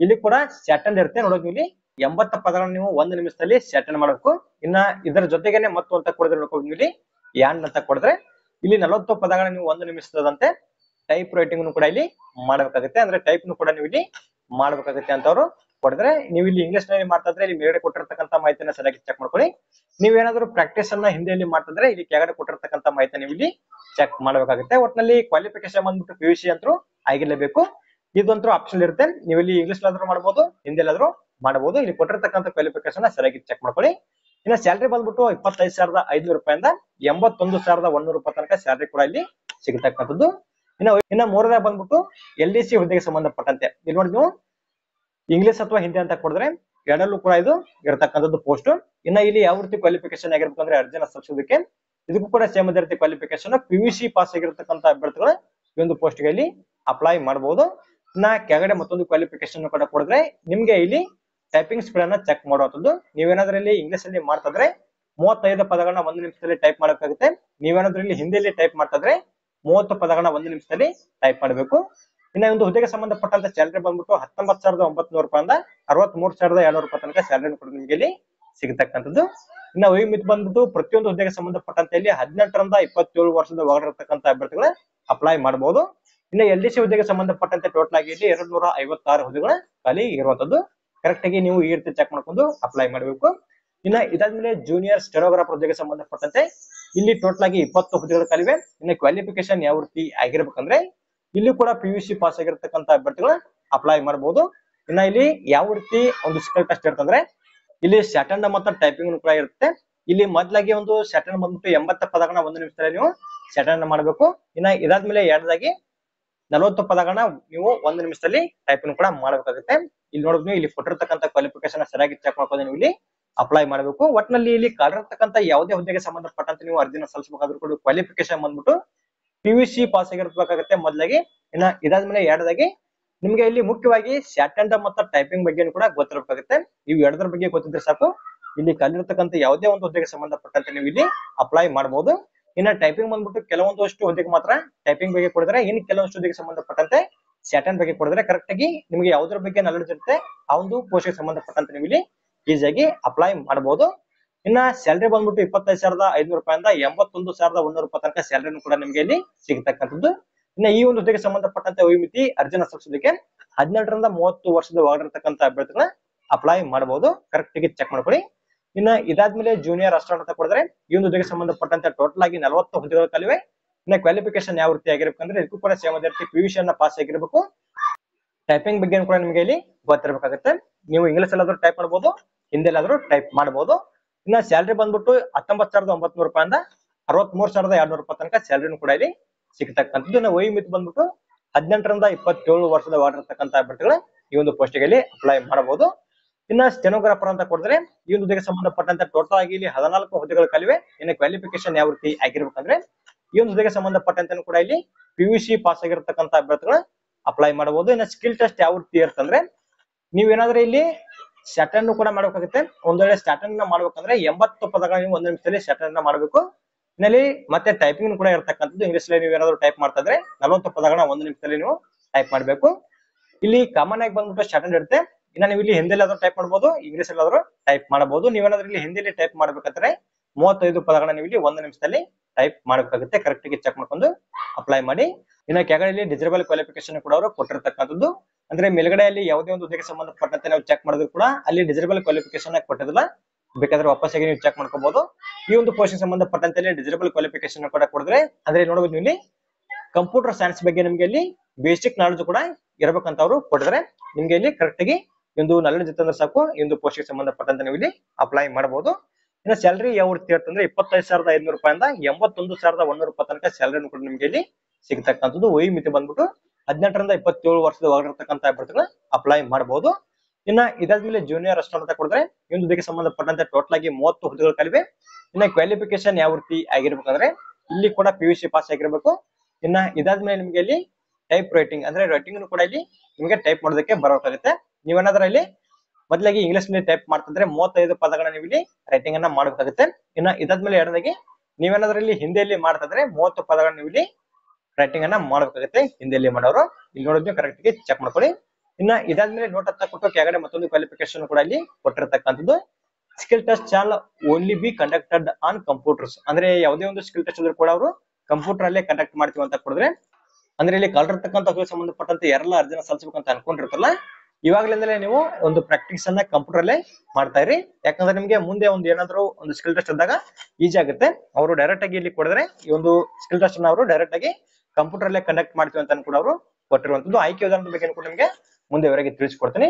ಇಲ್ಲಿ ಕೂಡ ಸ್ಯಾಟನ್ ಇರುತ್ತೆ. ನೋಡೋದು ಇಲ್ಲಿ 80 ಪದಗಳನ್ನು ನೀವು 1 ನಿಮಿಷದಲ್ಲಿ ಸ್ಯಾಟನ್ ಮಾಡಬೇಕು. ಇನ್ನ ಇದರ ಜೊತೆಗೇನೆ ಮತ್ತು ಅಂತ ಕೊಡಿದ್ರೆ ನೋಡ್ಕೊಂಡು ಇಲ್ಲಿ ಯಾನ್ ಅಂತ ಕೊಡಿದ್ರೆ ಇಲ್ಲಿ 40 ಪದಗಳನ್ನ ನೀವು 1 ನಿಮಿಷದಂತೆ ಟೈಪ್ ರೈಟಿಂಗ್ ಕೂಡ ಇಲ್ಲಿ ಮಾಡಬೇಕಾಗುತ್ತೆ. ಅಂದ್ರೆ ಟೈಪ್ ಕೂಡ ನೀವು ಇಲ್ಲಿ ಮಾಡಬೇಕಾಗುತ್ತೆ ಅಂತ ಅವರು ಕೊಡಿದ್ರೆ, ನೀವು ಇಲ್ಲಿ ಇಂಗ್ಲಿಷ್ ನಲ್ಲಿ ಮಾಡ್ತಾ ಇದ್ರೆ ಇಲ್ಲಿ ಮೇಲ್ಗಡೆ ಕೊಟ್ಟಿರ್ತಕ್ಕಂಥ ಮಾಹಿತಿನ ಸರಿಯಾಗಿ ಚೆಕ್ ಮಾಡ್ಕೊಳ್ಳಿ. ನೀವೇನಾದ್ರೂ ಪ್ರಾಕ್ಟೀಸ್ ಅನ್ನ ಹಿಂದಿಯಲ್ಲಿ ಮಾಡ್ತಿದ್ರೆ ಇಲ್ಲಿ ಕೆಳಗಡೆ ಕೊಟ್ಟಿರ್ತಕ್ಕಂಥ ಮಾಹಿತಿ ನೀವು ಇಲ್ಲಿ ಚೆಕ್ ಮಾಡಬೇಕಾಗುತ್ತೆ. ಒಟ್ಟಿನಲ್ಲಿ ಕ್ವಾಲಿಫಿಕೇಶನ್ ಬಂದ್ಬಿಟ್ಟು PUC ಅಂತೂ ಆಗಿರ್ಲೇಬೇಕು. ಇದಂತೂ ಆಪ್ಷನ್ ಇರುತ್ತೆ. ನೀವು ಇಲ್ಲಿ ಇಂಗ್ಲಿಷ್ ಆದ್ರೂ ಮಾಡಬಹುದು, ಹಿಂದಿಯಲ್ಲಾದ್ರೂ ಮಾಡಬಹುದು. ಇಲ್ಲಿ ಕೊಟ್ಟಿರ್ತಕ್ಕಂಥ ಕ್ವಾಲಿಫಿಕೇಶನ್ ಸರಿಯಾಗಿ ಚೆಕ್ ಮಾಡ್ಕೊಳ್ಳಿ. ಇನ್ನ ಸ್ಯಾಲರಿ ಬಂದ್ಬಿಟ್ಟು 25,500 ರೂಪಾಯಿಂದ 81,100 ರೂಪಾಯಿ ತನಕ ಸ್ಯಾಲರಿ ಕೂಡ ಇಲ್ಲಿ ಸಿಗತಕ್ಕಂಥದ್ದು. ಇನ್ನ ಮೂರನೇ ಬಂದ್ಬಿಟ್ಟು LDC ಹುದ್ದೆಗೆ ಸಂಬಂಧಪಟ್ಟಂತೆ ಇಲ್ಲಿ ನೋಡಿ ನೀವು ಇಂಗ್ಲಿಷ್ ಅಥವಾ ಹಿಂದಿ ಅಂತ ಕೊಡಿದ್ರೆ ಎರಡಲ್ಲೂ ಕೂಡ ಇದು ಇರತಕ್ಕಂಥದ್ದು ಪೋಸ್ಟ್. ಇನ್ನ ಇಲ್ಲಿ ಯಾವ ರೀತಿ ಕ್ವಾಲಿಫಿಕೇಶನ್ ಆಗಿರ್ಬೇಕು ಅಂದ್ರೆ ಅರ್ಜಿನ ಸಲ್ಲಿಸೋದಕ್ಕೆ ಇದಕ್ಕೂ ಕೂಡ ಸೇಮ್ ಅದೇ ರೀತಿ ಕ್ವಾಲಿಫಿಕೇಶನ್ PUC ಪಾಸ್ ಆಗಿರತಕ್ಕಂತ ಅಭ್ಯರ್ಥಿಗಳು ಈ ಒಂದು ಪೋಸ್ಟ್ ಗೆ ಇಲ್ಲಿ ಅಪ್ಲೈ ಮಾಡಬಹುದು. ಇನ್ನ ಕೆಳಗಡೆ ಮತ್ತೊಂದು ಕ್ವಾಲಿಫಿಕೇಶನ್ ಕೂಡ ಕೊಡಿದ್ರೆ ನಿಮ್ಗೆ ಇಲ್ಲಿ ಟೈಪಿಂಗ್ ಸ್ಪೀಡ್ ಅನ್ನ ಚೆಕ್ ಮಾಡುವಂತದ್ದು. ನೀವೇನಾದ್ರೂ ಇಲ್ಲಿ ಇಂಗ್ಲಿಷ್ ಅಲ್ಲಿ ಮಾಡ್ತಿದ್ರೆ 35 ಪದಗಳನ್ನ 1 ನಿಮಿಷದಲ್ಲಿ ಟೈಪ್ ಮಾಡಬೇಕಾಗುತ್ತೆ. ನೀವೇನಾದ್ರೂ ಇಲ್ಲಿ ಹಿಂದಿಯಲ್ಲಿ ಟೈಪ್ ಮಾಡ್ತಿದ್ರೆ 30 ಪದಗಳನ್ನ 1 ನಿಮಿಷದಲ್ಲಿ ಟೈಪ್ ಮಾಡಬೇಕು. ಇನ್ನ ಒಂದು ಹುದ್ದೆಗೆ ಸಂಬಂಧಪಟ್ಟಂತ ಸ್ಯಾಲರಿ ಬಂದ್ಬಿಟ್ಟು 19,900 ರೂಪಾಯಿಂದ 63,200 ರೂಪಾಯಿ ತನಕ ಸ್ಯಾಲರಿ ಕೂಡ ನಿಮ್ಗೆ ಇಲ್ಲಿ ಸಿಗತಕ್ಕಂಥದ್ದು. ಇನ್ನ ವಯೋಮಿತಿ ಬಂದ್ಬಿಟ್ಟು ಪ್ರತಿಯೊಂದು ಹುದ್ದೆಗೆ ಸಂಬಂಧಪಟ್ಟಂತೆ ಇಲ್ಲಿ 18ರಿಂದ 27 ವರ್ಷದ ಒಳಗಿರತಕ್ಕಂತ ಅಭ್ಯರ್ಥಿಗಳು ಅಪ್ಲೈ ಮಾಡಬಹುದು. ಇನ್ನು LDC ಹುದ್ದೆಗೆ ಸಂಬಂಧಪಟ್ಟಂತೆ ಟೋಟಲ್ ಆಗಿ ಇಲ್ಲಿ 256 ಹುದ್ದೆಗಳ ಖಾಲಿ ಇರುವಂತದ್ದು. ಕರೆಕ್ಟ್ ಆಗಿ ನೀವು ಈ ರೀತಿ ಚೆಕ್ ಮಾಡ್ಕೊಂಡು ಅಪ್ಲೈ ಮಾಡಬೇಕು. ಇನ್ನ ಇದಾದ್ಮೇಲೆ ಜೂನಿಯರ್ ಸ್ಟೆನೋಗ್ರಾಫರ್ ಹುದ್ದೆಗೆ ಸಂಬಂಧಪಟ್ಟಂತೆ ಇಲ್ಲಿ ಟೋಟಲ್ ಆಗಿ 20 ಹುದ್ದೆಗಳು ಖಾಲಿವೆ. ಇನ್ನು ಕ್ವಾಲಿಫಿಕೇಶನ್ ಯಾವ ರೀತಿ ಆಗಿರ್ಬೇಕಂದ್ರೆ ಇಲ್ಲಿ ಕೂಡ PUC ಪಾಸ್ ಆಗಿರತಕ್ಕಂತ ಅಭ್ಯರ್ಥಿಗಳು ಅಪ್ಲೈ ಮಾಡಬಹುದು. ಇನ್ನ ಇಲ್ಲಿ ಯಾವ ರೀತಿ ಒಂದು ಸ್ಕಿಲ್ ಟೆಸ್ಟ್ ಇರ್ತಂದ್ರೆ ಇಲ್ಲಿ ಸ್ಯಾಟರ್ನ್ ಮತ್ತು ಟೈಪಿಂಗ್ ಕೂಡ ಇರುತ್ತೆ. ಇಲ್ಲಿ ಮೊದಲಾಗಿ ಒಂದು ಸ್ಯಾಟರ್ನ್ ಬಂದ್ಬಿಟ್ಟು 80 ಪದಗಳನ್ನ 1 ನಿಮಿಷದಲ್ಲಿ ನೀವು ಸ್ಯಾಟರ್ನ್ ಮಾಡಬೇಕು. ಇನ್ನ ಇದಾದ್ಮೇಲೆ ಎರಡದಾಗಿ 40 ಪದಗಳನ್ನ ನೀವು 1 ನಿಮಿಷದಲ್ಲಿ ಟೈಪಿಂಗ್ ಕೂಡ ಮಾಡಬೇಕಾಗುತ್ತೆ. ಇಲ್ಲಿ ನೋಡಿದ್ವಿ ಇಲ್ಲಿ ಕೊಟ್ಟಿರ್ತಕ್ಕಂಥ ಕ್ವಾಲಿಫಿಕೇಶನ್ ಸರಿಯಾಗಿ ಚೆಕ್ ಮಾಡ್ಕೊಂಡು ನೀವು ಇಲ್ಲಿ ಅಪ್ಲೈ ಮಾಡಬೇಕು. ಒಟ್ಟಿನಲ್ಲಿ ಇಲ್ಲಿ ಕಾಲಿರ್ತಕ್ಕಂಥ ಯಾವುದೇ ಹುದ್ದೆಗೆ ಸಂಬಂಧಪಟ್ಟಂತೆ ನೀವು ಅರ್ಜಿನ ಸಲ್ಲಿಸಬೇಕಾದ್ರೂ ಕೂಡ ಕ್ವಾಲಿಫಿಕೇಶನ್ ಬಂದ್ಬಿಟ್ಟು PUC ಪಾಸ್ ಆಗಿರ್ಬೇಕಾಗುತ್ತೆ ಮೊದಲಾಗಿ. ಇನ್ನ ಇದಾದ್ಮೇಲೆ ಎರಡದಾಗಿ ನಿಮ್ಗೆ ಇಲ್ಲಿ ಮುಖ್ಯವಾಗಿ ಸ್ಯಾಟರ್ನ್ ಮತ್ತು ಟೈಪಿಂಗ್ ಬಗ್ಗೆ ಕೂಡ ಗೊತ್ತಿರಬೇಕಾಗುತ್ತೆ. ಇವು ಎರಡರ ಬಗ್ಗೆ ಗೊತ್ತಿದ್ರೆ ಸಾಕು ಇಲ್ಲಿ ಕಲಿರ್ತಕ್ಕಂಥ ಯಾವುದೇ ಒಂದು ಹುದ್ದೆಗೆ ಸಂಬಂಧಪಟ್ಟಂತೆ ನೀವು ಇಲ್ಲಿ ಅಪ್ಲೈ ಮಾಡಬಹುದು. ಇನ್ನ ಟೈಪಿಂಗ್ ಬಂದ್ಬಿಟ್ಟು ಕೆಲವೊಂದಷ್ಟು ಹುದ್ದೆಗೆ ಮಾತ್ರ ಟೈಪಿಂಗ್ ಬಗ್ಗೆ ಕೊಡಿದ್ರೆ, ಇನ್ನು ಕೆಲವೊಂದು ಹುದ್ದೆಗೆ ಸಂಬಂಧಪಟ್ಟಂತೆ ಸ್ಯಾಟರ್ನ್ ಬಗ್ಗೆ ಕೊಡಿದ್ರೆ ಕರೆಕ್ಟ್ ಆಗಿ ನಿಮಗೆ ಯಾವುದ್ರ ಬಗ್ಗೆ ನಾಲೆಡ್ಜ್ ಇರುತ್ತೆ ಆ ಒಂದು ಪೋಸ್ಟ್ಗೆ ಸಂಬಂಧಪಟ್ಟಂತೆ ನೀವು ಇಲ್ಲಿ ಈಸಿಯಾಗಿ ಅಪ್ಲೈ ಮಾಡಬಹುದು. ಇನ್ನ ಸ್ಯಾಲರಿ ಬಂದ್ಬಿಟ್ಟು 25,500 ರೂಪಾಯಿಂದ 81,100 ರೂಪಾಯಿ ತನಕ ಸ್ಯಾಲರಿ ಕೂಡ ನಿಮ್ಗೆ ಇಲ್ಲಿ ಸಿಗತಕ್ಕಂಥದ್ದು. ಇನ್ನ ಈ ಒಂದು ಹುದ್ದೆಗೆ ಸಂಬಂಧಪಟ್ಟಂತೆ ವಯೋಮಿತಿ ಅರ್ಜಿನ ಸಲ್ಲಿಸೋದಕ್ಕೆ 18ರಿಂದ 30 ವರ್ಷದ ಒಳಗಿರತಕ್ಕಂತ ಅಭ್ಯರ್ಥಿಗಳ ಅಪ್ಲೈ ಮಾಡಬಹುದು. ಕರೆಕ್ಟ್ ಆಗಿ ಚೆಕ್ ಮಾಡ್ಕೊಳ್ಳಿ. ಇನ್ನ ಇದಾದ್ಮೇಲೆ ಜೂನಿಯರ್ ಅಸಿಸ್ಟೆಂಟ್ ಅಂತ ಕೊಡಿದ್ರೆ ಈ ಒಂದು ಹುದ್ದೆಗೆ ಸಂಬಂಧಪಟ್ಟಂತೆ ಟೋಟಲ್ ಆಗಿ 40 ಹುದ್ದೆಗಳು ಖಾಲಿವೆ. ಇನ್ನ ಕ್ವಾಲಿಫಿಕೇಶನ್ ಯಾವ ರೀತಿ ಆಗಿರ್ಬೇಕಂದ್ರೆ ಇದಕ್ಕೂ ಕೂಡ ಸೇಮ್ ಅದೇ ರೀತಿ PUC ಅನ್ನ ಪಾಸ್ ಆಗಿರ್ಬೇಕು. ಟೈಪಿಂಗ್ ಬಗ್ಗೆ ಕೂಡ ನಿಮ್ಗೆ ಇಲ್ಲಿ ಗೊತ್ತಿರಬೇಕಾಗುತ್ತೆ. ನೀವು ಇಂಗ್ಲಿಷ್ ಅಲ್ಲಾದ್ರೂ ಟೈಪ್ ಮಾಡಬಹುದು, ಹಿಂದಿಲಾದ್ರೂ ಟೈಪ್ ಮಾಡಬಹುದು. ಇನ್ನ ಸ್ಯಾಲರಿ ಬಂದ್ಬಿಟ್ಟು 19,900 ರೂಪಾಯಿಂದ 63,200 ರೂಪಾಯಿ ತನಕ ಸ್ಯಾಲರಿನೂ ಕೂಡ ಇಲ್ಲಿ ಸಿಗತಕ್ಕಂಥದ್ದು. ಇನ್ನು ವಯೋಮಿತಿ ಬಂದ್ಬಿಟ್ಟು 18ರಿಂದ 27 ವರ್ಷದ ಒಳಗಿರತಕ್ಕಂತ ಅಭ್ಯರ್ಥಿಗಳು ಈ ಒಂದು ಪೋಸ್ಟ್ ಗೆ ಅಪ್ಲೈ ಮಾಡಬಹುದು. ಇನ್ನ ಸ್ಟೆನೋಗ್ರಾಫರ್ ಅಂತ ಕೊಡಿದ್ರೆ ಈ ಒಂದು ಹುದ್ದೆಗೆ ಸಂಬಂಧಪಟ್ಟಂತೆ ಟೋಟಲ್ ಆಗಿ ಇಲ್ಲಿ 14 ಹುದ್ದೆಗಳು ಖಾಲಿವೆ. ಇನ್ನು ಕ್ವಾಲಿಫಿಕೇಶನ್ ಯಾವ ರೀತಿ ಆಗಿರ್ಬೇಕಂದ್ರೆ ಈ ಒಂದು ಹುದ್ದೆಗೆ ಸಂಬಂಧಪಟ್ಟಂತೆ ಕೂಡ ಇಲ್ಲಿ PUC ಪಾಸ್ ಆಗಿರತಕ್ಕಂತ ಅಭ್ಯರ್ಥಿಗಳು ಅಪ್ಲೈ ಮಾಡಬಹುದು. ಇನ್ನು ಸ್ಕಿಲ್ ಟೆಸ್ಟ್ ಯಾವ ರೀತಿ ಇರ್ತಂದ್ರೆ ನೀವೇನಾದ್ರೂ ಇಲ್ಲಿ ಸ್ಯಾಟರ್ನ್ ಕೂಡ ಮಾಡಬೇಕಾಗುತ್ತೆ. ಒಂದ್ ವೇಳೆ ಸ್ಯಾಟರ್ನ್ ಮಾಡ್ಬೇಕಂದ್ರೆ 80 ಪದಗಳನ್ನ ನೀವು 1 ನಿಮಿಷದಲ್ಲಿ ಸ್ಯಾಟರ್ನ್ ಮಾಡಬೇಕು. ಇಲ್ಲಿ ಮತ್ತೆ ಟೈಪಿಂಗ್ ಕೂಡ ಇರತಕ್ಕಂಥದ್ದು. ಇಂಗ್ಲಿಷ್ ಅಲ್ಲಿ ನೀವು ಏನಾದ್ರು ಟೈಪ್ ಮಾಡ್ತಾ ಇದ್ರೆ 40 ಪದಗಳನ್ನ 1 ನಿಮಿಷದಲ್ಲಿ ನೀವು ಟೈಪ್ ಮಾಡಬೇಕು. ಇಲ್ಲಿ ಕಾಮನ್ ಆಗಿ ಬಂದ್ಬಿಟ್ಟು ಸ್ಯಾಟರ್ನ್ ಇರುತ್ತೆ. ಇನ್ನ ನೀವು ಇಲ್ಲಿ ಹಿಂದಿಯಲ್ಲಿ ಆದ್ರೂ ಟೈಪ್ ಮಾಡಬಹುದು, ಇಂಗ್ಲಿಷ್ ಅಲ್ಲಿ ಆದ್ರೂ ಟೈಪ್ ಮಾಡಬಹುದು. ನೀವೇನಾದ್ರೂ ಇಲ್ಲಿ ಹಿಂದಿಯಲ್ಲಿ ಟೈಪ್ ಮಾಡ್ಬೇಕಂದ್ರೆ 35 ಪದಗಳನ್ನ ನೀವು ಇಲ್ಲಿ 1 ನಿಮಿಷದಲ್ಲಿ ಟೈಪ್ ಮಾಡಬೇಕಾಗುತ್ತೆ. ಕರೆಕ್ಟ್ ಆಗಿ ಚೆಕ್ ಮಾಡ್ಕೊಂಡು ಅಪ್ಲೈ ಮಾಡಿ. ಇನ್ನ ಕೆಳಗಡೆ ಡಿಸೇಬಲ್ ಕ್ವಾಲಿಫಿಕೇಶನ್ ಕೂಡ ಅವರು ಕೊಟ್ಟಿರ್ತಕ್ಕಂಥದ್ದು. ಅಂದ್ರೆ ಮೇಲ್ಗಡೆಯಲ್ಲಿ ಯಾವುದೇ ಒಂದು ಹುದ್ದೆಗೆ ಸಂಬಂಧಪಟ್ಟಂತೆ ನಾವು ಚೆಕ್ ಮಾಡಿದ್ರು ಕೂಡ ಅಲ್ಲಿ ಡಿಸೇಬಲ್ ಕ್ವಾಲಿಫಿಕೇಶನ್ ಕೊಟ್ಟಿರಲ್ಲ. ಬೇಕಾದ್ರೆ ವಾಪಸ್ಸಾಗಿ ನೀವು ಚೆಕ್ ಮಾಡ್ಕೋಬಹುದು. ಈ ಒಂದು ಪೋಸ್ಟ್ ಸಂಬಂಧಪಟ್ಟಂತೆ ಡಿಸೇಬಲ್ ಕ್ವಾಲಿಫಿಕೇಶನ್ ಕೂಡ ಕೊಡಿದ್ರೆ ಅಂದ್ರೆ ನೋಡಬಹುದು ನೀವು ಇಲ್ಲಿ ಕಂಪ್ಯೂಟರ್ ಸೈನ್ಸ್ ಬಗ್ಗೆ ನಿಮ್ಗೆ ಇಲ್ಲಿ ಬೇಸಿಕ್ ನಾಲೆಜ್ ಕೂಡ ಇರಬೇಕಂತ ಅವರು ಕೊಟ್ಟಿದ್ರೆ ನಿಮ್ಗೆ ಇಲ್ಲಿ ಕರೆಕ್ಟ್ ಆಗಿ ಒಂದು ನಾಲೆಡ್ಜ್ ಇತ್ತಂದ್ರೆ ಸಾಕು ಈ ಒಂದು ಪೋಸ್ಟ್ ಗೆ ಸಂಬಂಧಪಟ್ಟಂತೆ ನೀವು ಇಲ್ಲಿ ಅಪ್ಲೈ ಮಾಡಬಹುದು. ಇನ್ನು ಸ್ಯಾಲರಿ ಯಾವ ರೀತಿ ಇರ್ತಂದ್ರೆ 25,500 ರೂಪಾಯಿಂದ 81,100 ರೂಪಾಯಿ ತನಕ ಸ್ಯಾಲರಿ ಕೂಡ ನಿಮ್ಗೆ ಇಲ್ಲಿ ಸಿಗತಕ್ಕಂಥದ್ದು. ವಯೋಮಿತಿ ಬಂದ್ಬಿಟ್ಟು 18ರಿಂದ 27 ವರ್ಷದ ಒಳಗಿರತಕ್ಕಂತ ಅಭ್ಯರ್ಥಿಗಳು ಅಪ್ಲೈ ಮಾಡಬಹುದು. ಇನ್ನ ಇದಾದ್ಮೇಲೆ ಜೂನಿಯರ್ ಅಸಿಸ್ಟೆಂಟ್ ಅಂತ ಕೊಡಿದ್ರೆ ಈ ಒಂದು ಹುದ್ದೆಗೆ ಸಂಬಂಧಪಟ್ಟಂತೆ ಟೋಟಲ್ ಆಗಿ 30 ಹುದ್ದೆಗಳು ಖಾಲಿವೆ. ಇನ್ನ ಕ್ವಾಲಿಫಿಕೇಶನ್ ಯಾವ ರೀತಿ ಆಗಿರ್ಬೇಕಂದ್ರೆ ಇಲ್ಲಿ ಕೂಡ PUC ಪಾಸ್ ಆಗಿರ್ಬೇಕು. ಇನ್ನ ಇದಾದ್ಮೇಲೆ ನಿಮ್ಗೆ ಇಲ್ಲಿ ಟೈಪ್ ರೈಟಿಂಗ್ ಅಂದ್ರೆ ರೈಟಿಂಗ್ ಕೂಡ ಇಲ್ಲಿ ನಿಮಗೆ ಟೈಪ್ ಮಾಡೋದಕ್ಕೆ ಬರಬೇಕಾಗುತ್ತೆ. ನೀವೇನಾದ್ರೂ ಇಲ್ಲಿ ಮೊದಲಾಗಿ ಇಂಗ್ಲಿಷ್ ನಲ್ಲಿ ಟೈಪ್ ಮಾಡ್ತಿದ್ರೆ 35 ಪದಗಳನ್ನ ನೀವು ಇಲ್ಲಿ ರೈಟಿಂಗ್ ಅನ್ನ ಮಾಡಬೇಕಾಗುತ್ತೆ. ಇನ್ನ ಇದಾದ್ಮೇಲೆ ಎರಡದಾಗಿ ನೀವೇನಾದ್ರೂ ಇಲ್ಲಿ ಹಿಂದಿಯಲ್ಲಿ ಮಾಡ್ತಿದ್ರೆ 30 ಪದಗಳನ್ನ ನೀವು ಇಲ್ಲಿ ರೈಟಿಂಗ್ ಅನ್ನ ಮಾಡಬೇಕಾಗುತ್ತೆ. ಹಿಂದಿಯಲ್ಲಿ ಮಾಡೋರು ಇಲ್ಲಿ ನೋಡಿದ್ರೆ ಕರೆಕ್ಟ್ ಆಗಿ ಚೆಕ್ ಮಾಡ್ಕೊಳ್ಳಿ. ಇನ್ನ ಇದಾದ್ಮೇಲೆ ನೋಟ್ ಅಂತ ಕೊಟ್ಟು ಕೆಳಗಡೆ ಮತ್ತೊಂದು ಕ್ವಾಲಿಫಿಕೇಶನ್ ಕೂಡ ಇಲ್ಲಿ ಕೊಟ್ಟಿರ್ತಕ್ಕಂಥದ್ದು. Skill test shall only be conducted on computers ಅಂದ್ರೆ ಯಾವುದೇ ಒಂದು ಸ್ಕಿಲ್ ಟೆಸ್ಟ್ ಇದ್ರೂ ಕೂಡ ಅವರು ಕಂಪ್ಯೂಟರ್ ಅಲ್ಲೇ ಕಂಡಕ್ಟ್ ಮಾಡ್ತೀವಿ ಅಂತ ಕೊಡಿದ್ರೆ ಅಂದ್ರೆ ಇಲ್ಲಿ ಕಲಿರ್ತಕ್ಕಂಥ ಸಂಬಂಧಪಟ್ಟಂತೆ ಯಾರೆಲ್ಲ ಅರ್ಜಿನ ಸಲ್ಲಿಸಬೇಕಂತ ಅನ್ಕೊಂಡಿರ್ತಲ್ಲ ಇವಾಗಲಿಂದಲೇ ನೀವು ಒಂದು ಪ್ರಾಕ್ಟೀಸ್ ಅನ್ನ ಕಂಪ್ಯೂಟರ್ ಅಲ್ಲೇ ಮಾಡ್ತಾ ಇರಿ. ಯಾಕಂದ್ರೆ ನಿಮ್ಗೆ ಮುಂದೆ ಒಂದು ಏನಾದ್ರು ಒಂದು ಸ್ಕಿಲ್ ಟೆಸ್ಟ್ ಇದ್ದಾಗ ಈಜಿ ಆಗುತ್ತೆ. ಅವರು ಡೈರೆಕ್ಟ್ ಆಗಿ ಇಲ್ಲಿ ಕೊಡಿದ್ರೆ ಈ ಒಂದು ಸ್ಕಿಲ್ ಟೆಸ್ಟ್ ಅನ್ನ ಅವರು ಡೈರೆಕ್ಟ್ ಆಗಿ ಕಂಪ್ಯೂಟರ್ ಅಲ್ಲೇ ಕಂಡಕ್ಟ್ ಮಾಡ್ತೀವಿ ಅಂತ ಕೂಡ ಅವರು ಕೊಟ್ಟಿರುವಂತದ್ದು. ಆಯ್ಕೆ ವಿಧಾನದ ಬಗ್ಗೆ ಕೂಡ ನಿಮ್ಗೆ ಮುಂದೆ ವರೆಗೆ ತಿಳಿಸ್ಕೊಡ್ತೀನಿ.